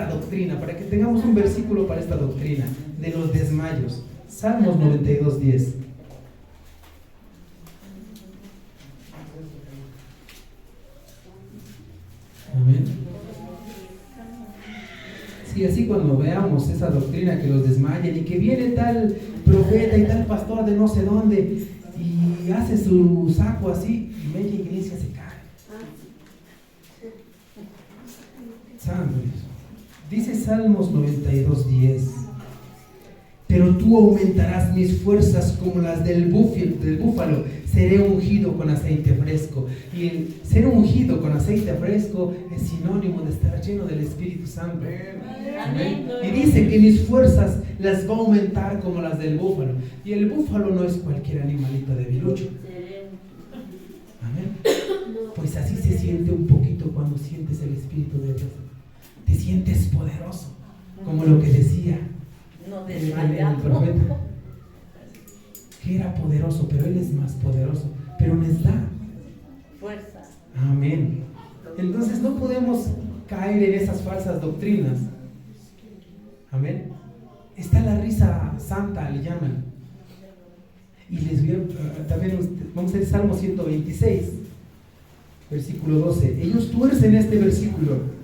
doctrina, para que tengamos un versículo para esta doctrina de los desmayos. Salmos 92:10. Amén. Sí, así cuando veamos esa doctrina que los desmayan y que viene tal profeta y tal pastor de no sé dónde y hace su saco así y media iglesia se cae. Santo Dios. Dice Salmos 92:10: pero tú aumentarás mis fuerzas como las del búfalo, seré ungido con aceite fresco. Y el ser ungido con aceite fresco es sinónimo de estar lleno del Espíritu Santo. Amén. Y dice que mis fuerzas las va a aumentar como las del búfalo. Y el búfalo no es cualquier animalito debilucho. Amén. Pues así se siente un poquito cuando sientes el Espíritu de Dios. Te sientes poderoso, como lo que decía el profeta, que era poderoso, pero Él es más poderoso, pero les da fuerza. Amén. Entonces no podemos caer en esas falsas doctrinas. Amén. Está la risa santa, le llaman. Y les voy a, también vamos a leer Salmo 126, versículo 12. Ellos tuercen este versículo.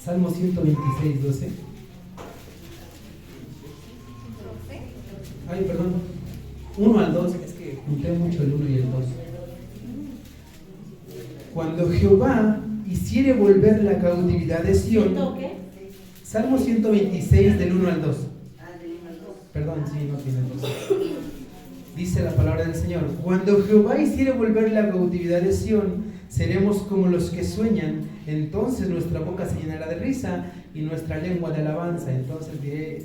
Salmo 126, 12. Ay, perdón. 1 al 2, es que junté mucho el 1 y el 2. Cuando Jehová hiciere volver la cautividad de Sión. Salmo 126 del 1 al 2. Perdón, sí, no tiene 2. Dice la palabra del Señor: cuando Jehová hiciere volver la cautividad de Sión, seremos como los que sueñan. Entonces nuestra boca se llenará de risa y nuestra lengua de alabanza. Entonces diré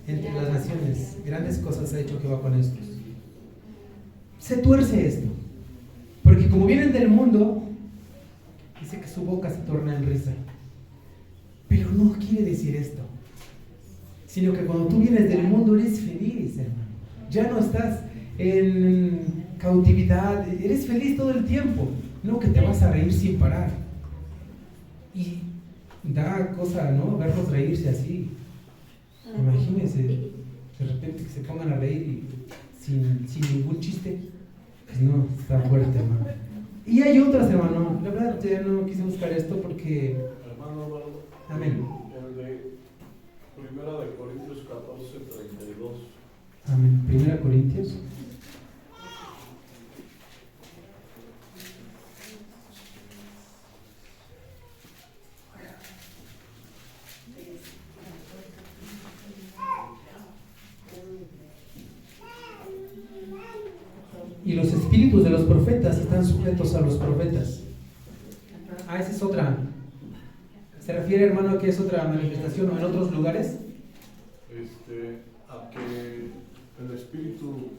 entre las naciones, grandes cosas ha hecho Jehová con estos. Se tuerce esto, porque como vienen del mundo, dice que su boca se torna en risa. Pero no quiere decir esto. sino que cuando tú vienes del mundo eres feliz, hermano. Ya no estás en cautividad, eres feliz todo el tiempo, no que te vas a reír sin parar. Y da cosa, ¿no? Verlos reírse así. Imagínense, de repente que se pongan a reír y sin ningún chiste. Pues no, está fuerte, hermano. Y hay otras, hermano. La verdad, ya no quise buscar esto porque... Hermano, Amén. el de Primera de Corintios 14:32. Amén. Primera Corintios. Y los espíritus de los profetas están sujetos a los profetas. Esa es otra. ¿Se refiere, hermano, a que es otra manifestación o en otros lugares? A que el espíritu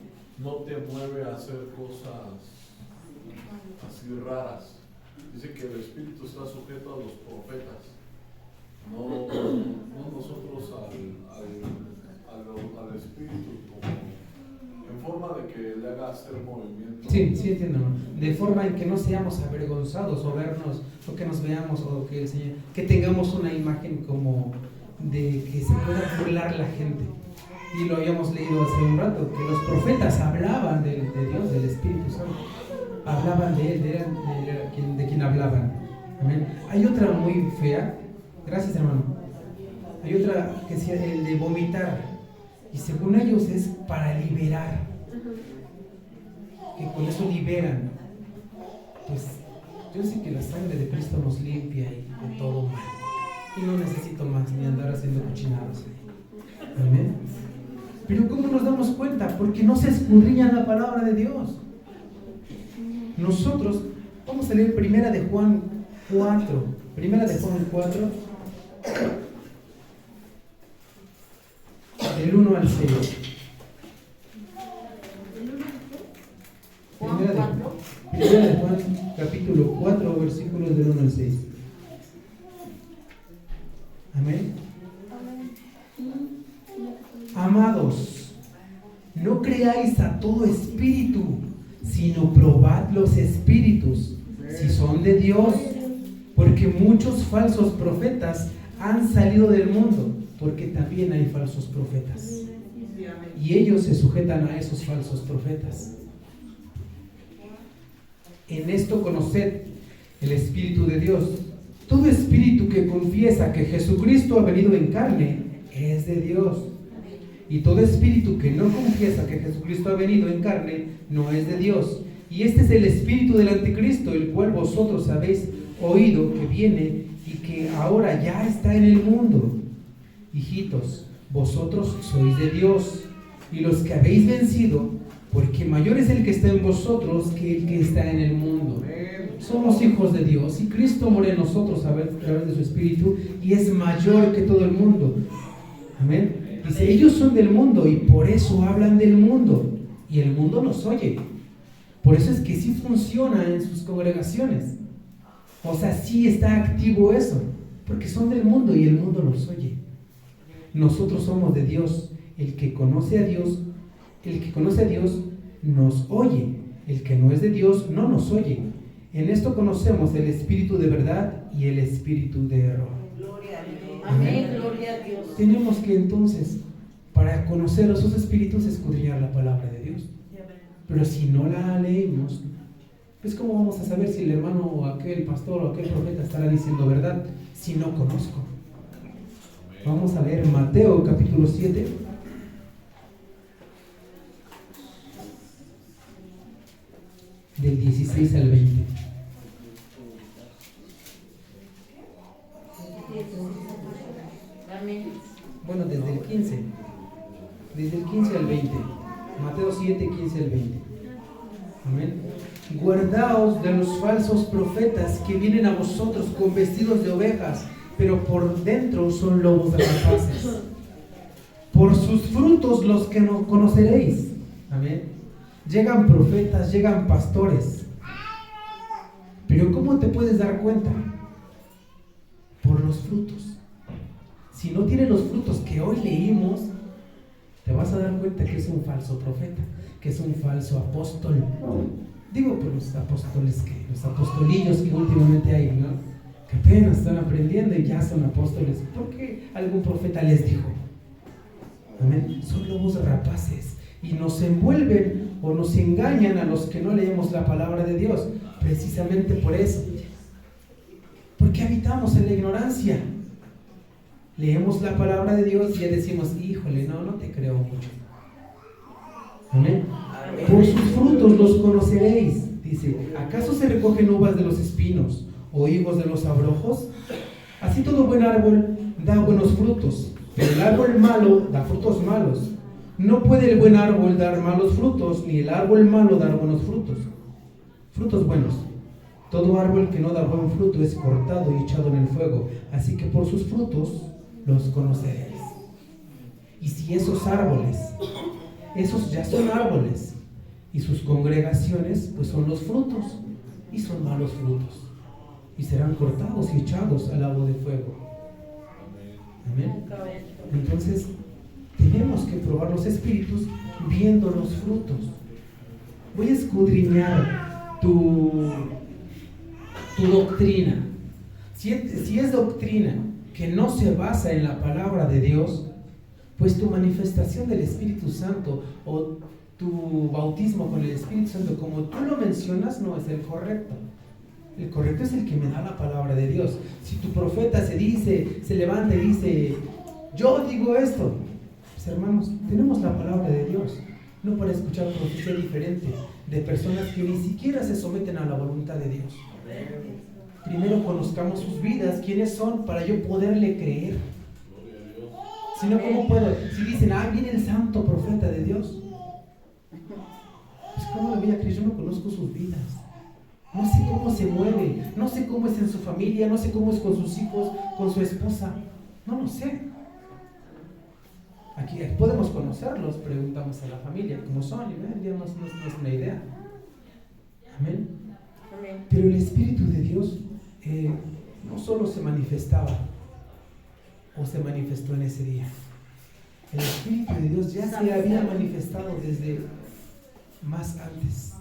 no te mueve a hacer cosas así raras. Dice que el espíritu está sujeto a los profetas, no nosotros al espíritu, como en forma de que le haga hacer movimiento. Sí, sí entiendo. De forma en que no seamos avergonzados o vernos, o que nos veamos, o que el Señor, que tengamos una imagen como de que se pueda burlar la gente. Y lo habíamos leído hace un rato, que los profetas hablaban de Dios, del Espíritu Santo. Hablaban de Él, de quien hablaban. Amén. Hay otra muy fea. Gracias, hermano. Hay otra que es el de vomitar. Y según ellos es para liberar. Que con eso liberan. Pues yo sé que la sangre de Cristo nos limpia y de todo mal. Y no necesito más ni andar haciendo cochinadas. Amén. Pero ¿cómo nos damos cuenta? Porque no se escudriña la palabra de Dios. Nosotros, vamos a leer Primera de Juan 4. Primera de Juan 4. Del 1 al 6. Primera de Juan, capítulo 4, versículos del 1 al 6. Amén. Amados, no creáis a todo espíritu, sino probad los espíritus, si son de Dios, porque muchos falsos profetas han salido del mundo, porque también hay falsos profetas. Y ellos se sujetan a esos falsos profetas. En esto conoced el Espíritu de Dios. Todo espíritu que confiesa que Jesucristo ha venido en carne es de Dios. Y todo espíritu que no confiesa que Jesucristo ha venido en carne no es de Dios. Y este es el espíritu del anticristo, el cual vosotros habéis oído que viene y que ahora ya está en el mundo. Hijitos, vosotros sois de Dios y los que habéis vencido, porque mayor es el que está en vosotros que el que está en el mundo. Somos hijos de Dios y Cristo murió en nosotros a través de su Espíritu y es mayor que todo el mundo. Amén. Dice, ellos son del mundo y por eso hablan del mundo y el mundo los oye. Por eso es que sí funciona en sus congregaciones. O sea, sí está activo eso, porque son del mundo y el mundo los oye. Nosotros somos de Dios. El que conoce a Dios nos oye. El que no es de Dios no nos oye. En esto conocemos el espíritu de verdad y el espíritu de error. Gloria a Dios. Amén, gloria a Dios. Tenemos que entonces, para conocer esos espíritus, escudriñar la palabra de Dios. Pero si no la leemos, pues ¿cómo vamos a saber si el hermano o aquel pastor o aquel profeta estará diciendo verdad si no conozco? Vamos a leer Mateo capítulo 7. Del 16 al 20. Amén. Bueno, desde el 15. Desde el 15 al 20. Mateo 7, 15 al 20. Amén. Guardaos de los falsos profetas que vienen a vosotros con vestidos de ovejas, pero por dentro son lobos rapaces. Por sus frutos los que no conoceréis. Amén. Llegan profetas, llegan pastores. Pero ¿cómo te puedes dar cuenta? Por los frutos. Si no tiene los frutos que hoy leímos, te vas a dar cuenta que es un falso profeta, que es un falso apóstol. Digo por los apóstoles, los apostolillos que últimamente hay, ¿no? Que apenas están aprendiendo y ya son apóstoles. ¿Por qué algún profeta les dijo? Amén. Son lobos rapaces y nos envuelven o nos engañan a los que no leemos la palabra de Dios, precisamente por eso, porque habitamos en la ignorancia. Leemos la palabra de Dios y ya decimos, híjole, no te creo mucho. Amén. Por sus frutos los conoceréis. Dice, ¿acaso se recogen uvas de los espinos o higos de los abrojos? Así todo buen árbol da buenos frutos, pero el árbol malo da frutos malos. No puede el buen árbol dar malos frutos, ni el árbol malo dar buenos frutos. Frutos buenos. Todo árbol que no da buen fruto es cortado y echado en el fuego. Así que por sus frutos los conoceréis. Y si esos árboles, esos ya son árboles, y sus congregaciones pues son los frutos, y son malos frutos, y serán cortados y echados al lago de fuego. Amén. Entonces tenemos que probar los espíritus viendo los frutos. Voy a escudriñar tu doctrina. Si es doctrina que no se basa en la palabra de Dios, pues tu manifestación del Espíritu Santo o tu bautismo con el Espíritu Santo, como tú lo mencionas, no es el correcto. El correcto es el que me da la palabra de Dios. Si tu profeta se levanta y dice, yo digo esto, pues hermanos, tenemos la palabra de Dios, no para escuchar profecía diferente de personas que ni siquiera se someten a la voluntad de Dios. Primero conozcamos sus vidas, quiénes son, para yo poderle creer. Si no, ¿cómo puedo? Si dicen, viene el santo profeta de Dios, pues ¿cómo le voy a creer? Yo no conozco sus vidas, no sé cómo se mueve, no sé cómo es en su familia, no sé cómo es con sus hijos, con su esposa, no lo sé. Aquí podemos conocerlos, preguntamos a la familia cómo son y ya no es una idea. Amén. Pero el Espíritu de Dios no solo se manifestaba o se manifestó en ese día. El Espíritu de Dios ya se había manifestado desde más antes.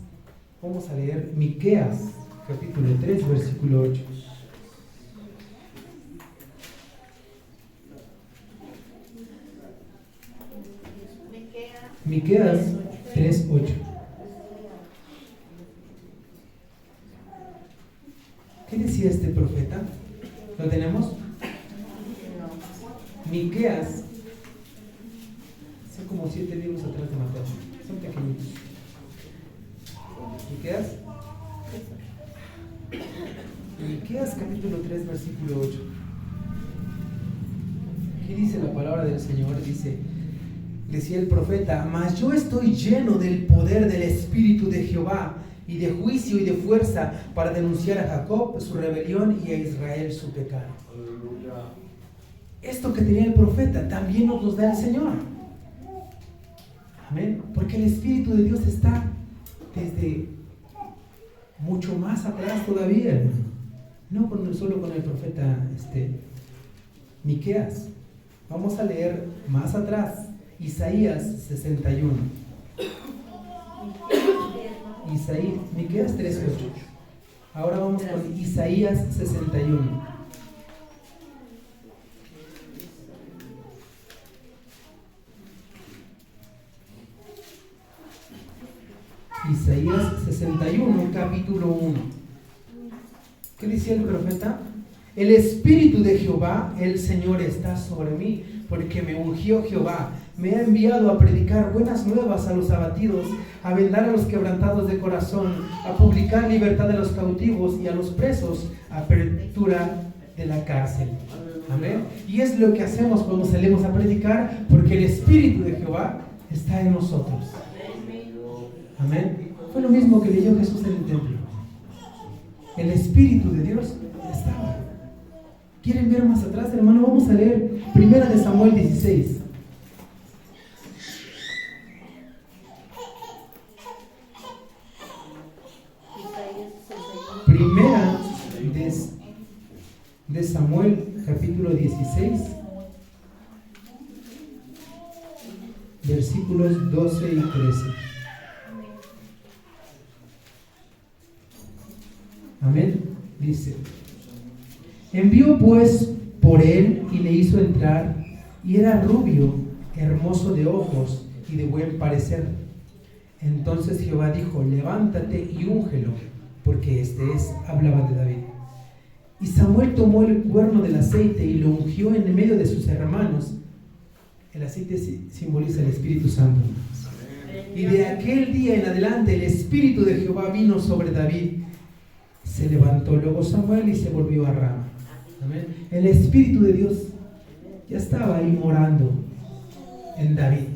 Vamos a leer Miqueas, capítulo 3, versículo 8. Miqueas 3, 8. ¿Qué decía este profeta? ¿Lo tenemos? Miqueas, son como 7 libros atrás de Mateo, son pequeñitos. Miqueas capítulo 3, versículo 8. ¿Qué dice la palabra del Señor? Decía el profeta, mas yo estoy lleno del poder del Espíritu de Jehová, y de juicio y de fuerza, para denunciar a Jacob su rebelión y a Israel su pecado. Aleluya. Esto que tenía el profeta también nos lo da el Señor. Amén. Porque el Espíritu de Dios está desde mucho más atrás todavía, hermano. No solo con el profeta Miqueas. Vamos a leer más atrás, Isaías 61. Miqueas 3:8. Ahora vamos con Isaías 61. Isaías 61, capítulo 1. ¿Qué decía el profeta? El Espíritu de Jehová, el Señor, está sobre mí, porque me ungió Jehová. Me ha enviado a predicar buenas nuevas a los abatidos, a vendar a los quebrantados de corazón, a publicar libertad a los cautivos y a los presos, apertura de la cárcel. Amén. Y es lo que hacemos cuando salimos a predicar, porque el Espíritu de Jehová está en nosotros. Amén. Fue lo mismo que leyó Jesús en el templo. El Espíritu de Dios estaba. ¿Quieren ver más atrás, hermano? Vamos a leer 1 Samuel 16. Primera de Samuel, capítulo 16, versículos 12 y 13. Amén. Dice: envió pues por él y le hizo entrar, y era rubio, hermoso de ojos y de buen parecer. Entonces Jehová dijo: levántate y úngelo, porque este es. Hablaba de David. Y Samuel tomó el cuerno del aceite y lo ungió en medio de sus hermanos. El aceite simboliza el Espíritu Santo. Y de aquel día en adelante el Espíritu de Jehová vino sobre David. Se levantó luego Samuel y se volvió a Rama. Amén. El Espíritu de Dios ya estaba ahí morando en David.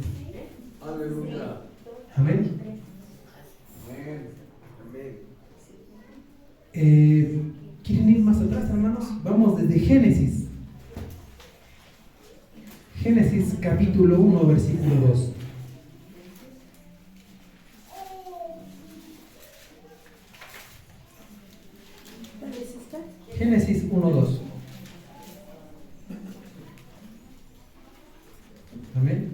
Aleluya. Amén. ¿Quieren ir más atrás, hermanos? Vamos desde Génesis. Génesis capítulo 1, versículo 2. Génesis 1, 2. Amén.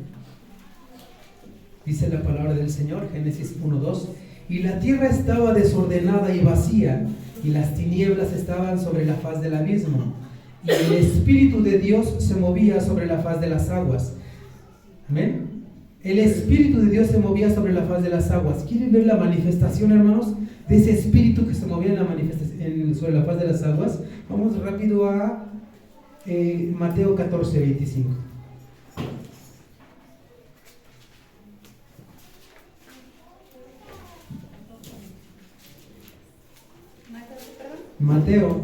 Dice la palabra del Señor, Génesis 1, 2. Y la tierra estaba desordenada y vacía, y las tinieblas estaban sobre la faz del abismo, y el Espíritu de Dios se movía sobre la faz de las aguas. Amén. El Espíritu de Dios se movía sobre la faz de las aguas. ¿Quieren ver la manifestación, hermanos, de ese Espíritu que se movía en la manifestación sobre la faz de las aguas? Vamos rápido a Mateo 14, 25. Mateo,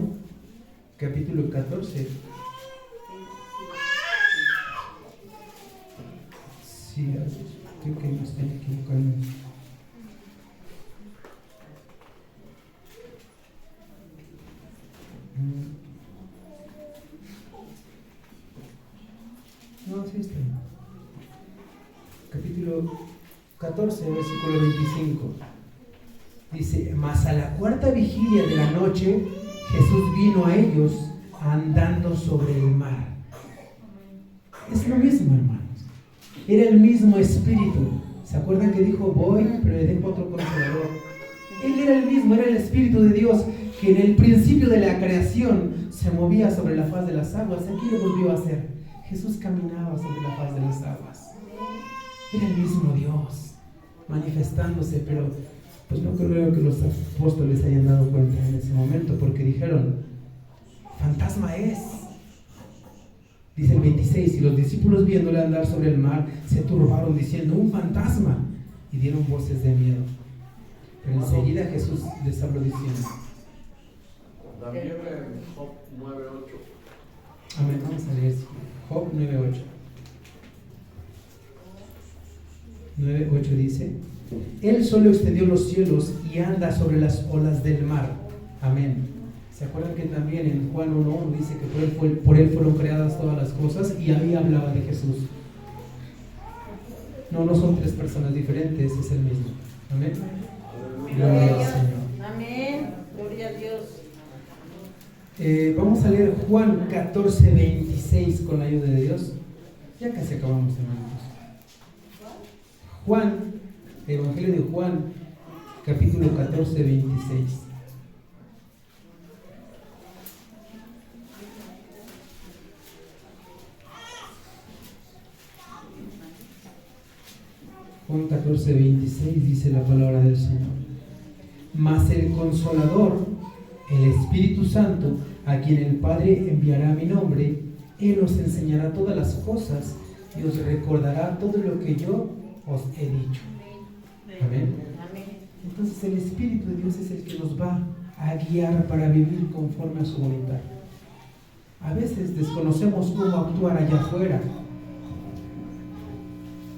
capítulo 14. Sí, creo que me estoy equivocando. No, sí está. Capítulo 14, versículo 25. Dice: mas a la cuarta vigilia de la noche, Jesús vino a ellos andando sobre el mar. Es lo mismo, hermanos. Era el mismo Espíritu. ¿Se acuerdan que dijo: voy, pero le dejo otro consolador? Él era el mismo, era el Espíritu de Dios, que en el principio de la creación se movía sobre la faz de las aguas. Aquí lo volvió a hacer. Jesús caminaba sobre la faz de las aguas. Era el mismo Dios manifestándose, pero pues no creo que los apóstoles hayan dado cuenta en ese momento, porque dijeron: fantasma es. Dice el 26: y los discípulos, viéndole andar sobre el mar, se turbaron diciendo: un fantasma, y dieron voces de miedo. Pero enseguida Jesús les habló diciendo. También en Job 9:8. Amén, vamos a leer Job 9:8. 9:8 dice: Él solo extendió los cielos y anda sobre las olas del mar. Amén. ¿Se acuerdan que también en Juan 1:1 dice que por él fueron creadas todas las cosas? Y ahí hablaba de Jesús. No son tres personas diferentes, es el mismo. Amén. Gloria al Señor. Amén. Gloria a Dios. Vamos a leer Juan 14:26 con la ayuda de Dios. Ya casi acabamos, hermanos. Juan, Evangelio de Juan, capítulo 14:26. Juan 14:26 dice la palabra del Señor: mas el Consolador, el Espíritu Santo, a quien el Padre enviará a mi nombre, Él os enseñará todas las cosas y os recordará todo lo que yo os he dicho. Amén. Entonces el Espíritu de Dios es el que nos va a guiar para vivir conforme a su voluntad. A veces desconocemos cómo actuar allá afuera.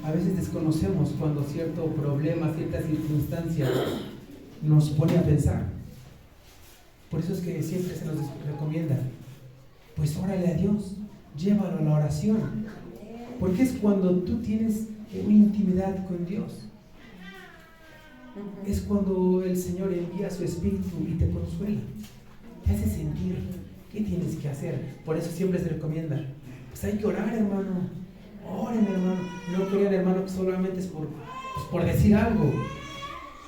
A veces desconocemos cuando cierto problema, cierta circunstancia nos pone a pensar. Por eso es que siempre se nos recomienda: pues órale a Dios, llévalo a la oración, porque es cuando tú tienes una intimidad con Dios. Es cuando el Señor envía su Espíritu y te consuela, te hace sentir qué tienes que hacer. Por eso siempre se recomienda: pues hay que orar, hermano, Oren, hermano. No crean, hermano, que solamente es por decir algo.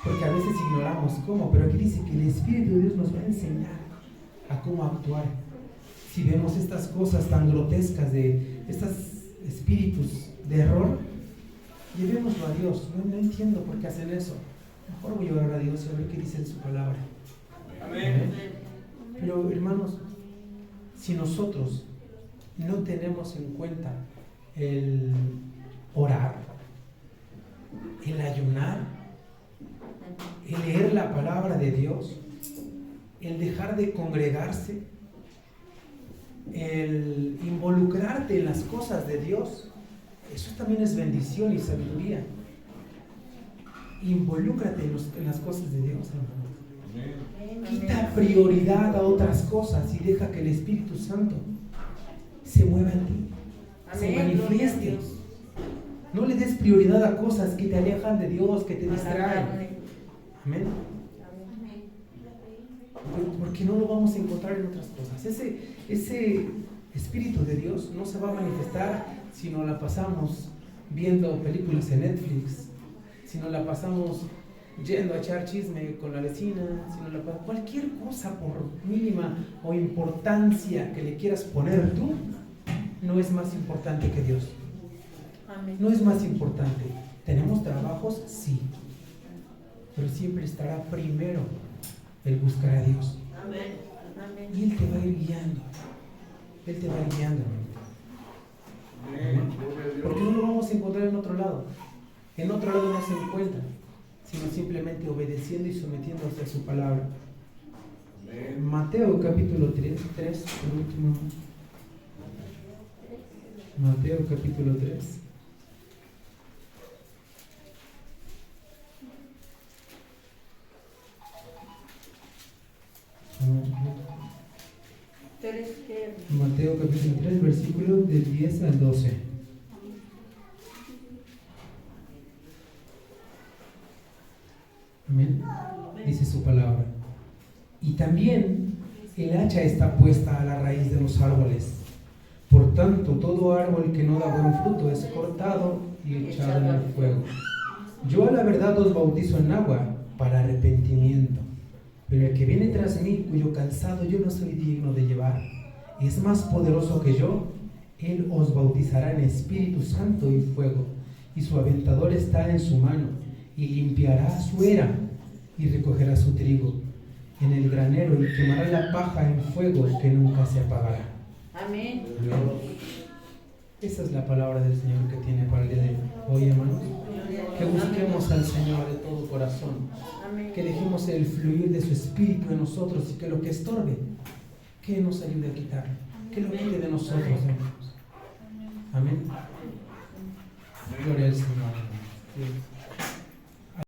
Porque a veces ignoramos cómo. Pero aquí dice que el Espíritu de Dios nos va a enseñar a cómo actuar. Si vemos estas cosas tan grotescas de estos espíritus de error, llevémoslo a Dios. No entiendo por qué hacen eso. Mejor voy a orar a Dios y a ver qué dice en su palabra. Amén. Pero hermanos, si nosotros no tenemos en cuenta el orar, el ayunar, el leer la palabra de Dios, el dejar de congregarse, el involucrarte en las cosas de Dios, eso también es bendición y sabiduría. Involúcrate en las cosas de Dios, hermano. Quita prioridad a otras cosas y deja que el Espíritu Santo se mueva en ti, se manifieste. No le des prioridad a cosas que te alejan de Dios, que te distraen. Amén. Porque no lo vamos a encontrar en otras cosas. Ese Espíritu de Dios no se va a manifestar si no la pasamos viendo películas en Netflix, si no la pasamos yendo a echar chisme con la vecina, si no la cualquier cosa por mínima o importancia que le quieras poner tú, no es más importante que Dios. No es más importante. ¿Tenemos trabajos? Sí. Pero siempre estará primero el buscar a Dios. Y Él te va a ir guiando. Él te va a ir guiando. Porque no lo vamos a encontrar en otro lado. En otro lado no se encuentra, sino simplemente obedeciendo y sometiéndose a su palabra. Mateo capítulo 3, por último. Mateo capítulo 3. Mateo capítulo 3, versículo del 10 al 12. Amén. Dice su palabra. Y también el hacha está puesta a la raíz de los árboles. Por tanto, todo árbol que no da buen fruto es cortado y echado en el fuego. Yo a la verdad os bautizo en agua para arrepentimiento. Pero el que viene tras mí, cuyo calzado yo no soy digno de llevar, es más poderoso que yo. Él os bautizará en Espíritu Santo y fuego, y su aventador está en su mano, y limpiará su era, y recogerá su trigo en el granero, y quemará la paja en fuego que nunca se apagará. Amén. Esa es la palabra del Señor que tiene para el día de hoy, hermanos. Que busquemos al Señor de todo corazón. Que dejemos el fluir de su Espíritu en nosotros y que lo que estorbe, que nos ayude a quitar, que lo quite de nosotros, hermanos. Amén. Gloria al Señor.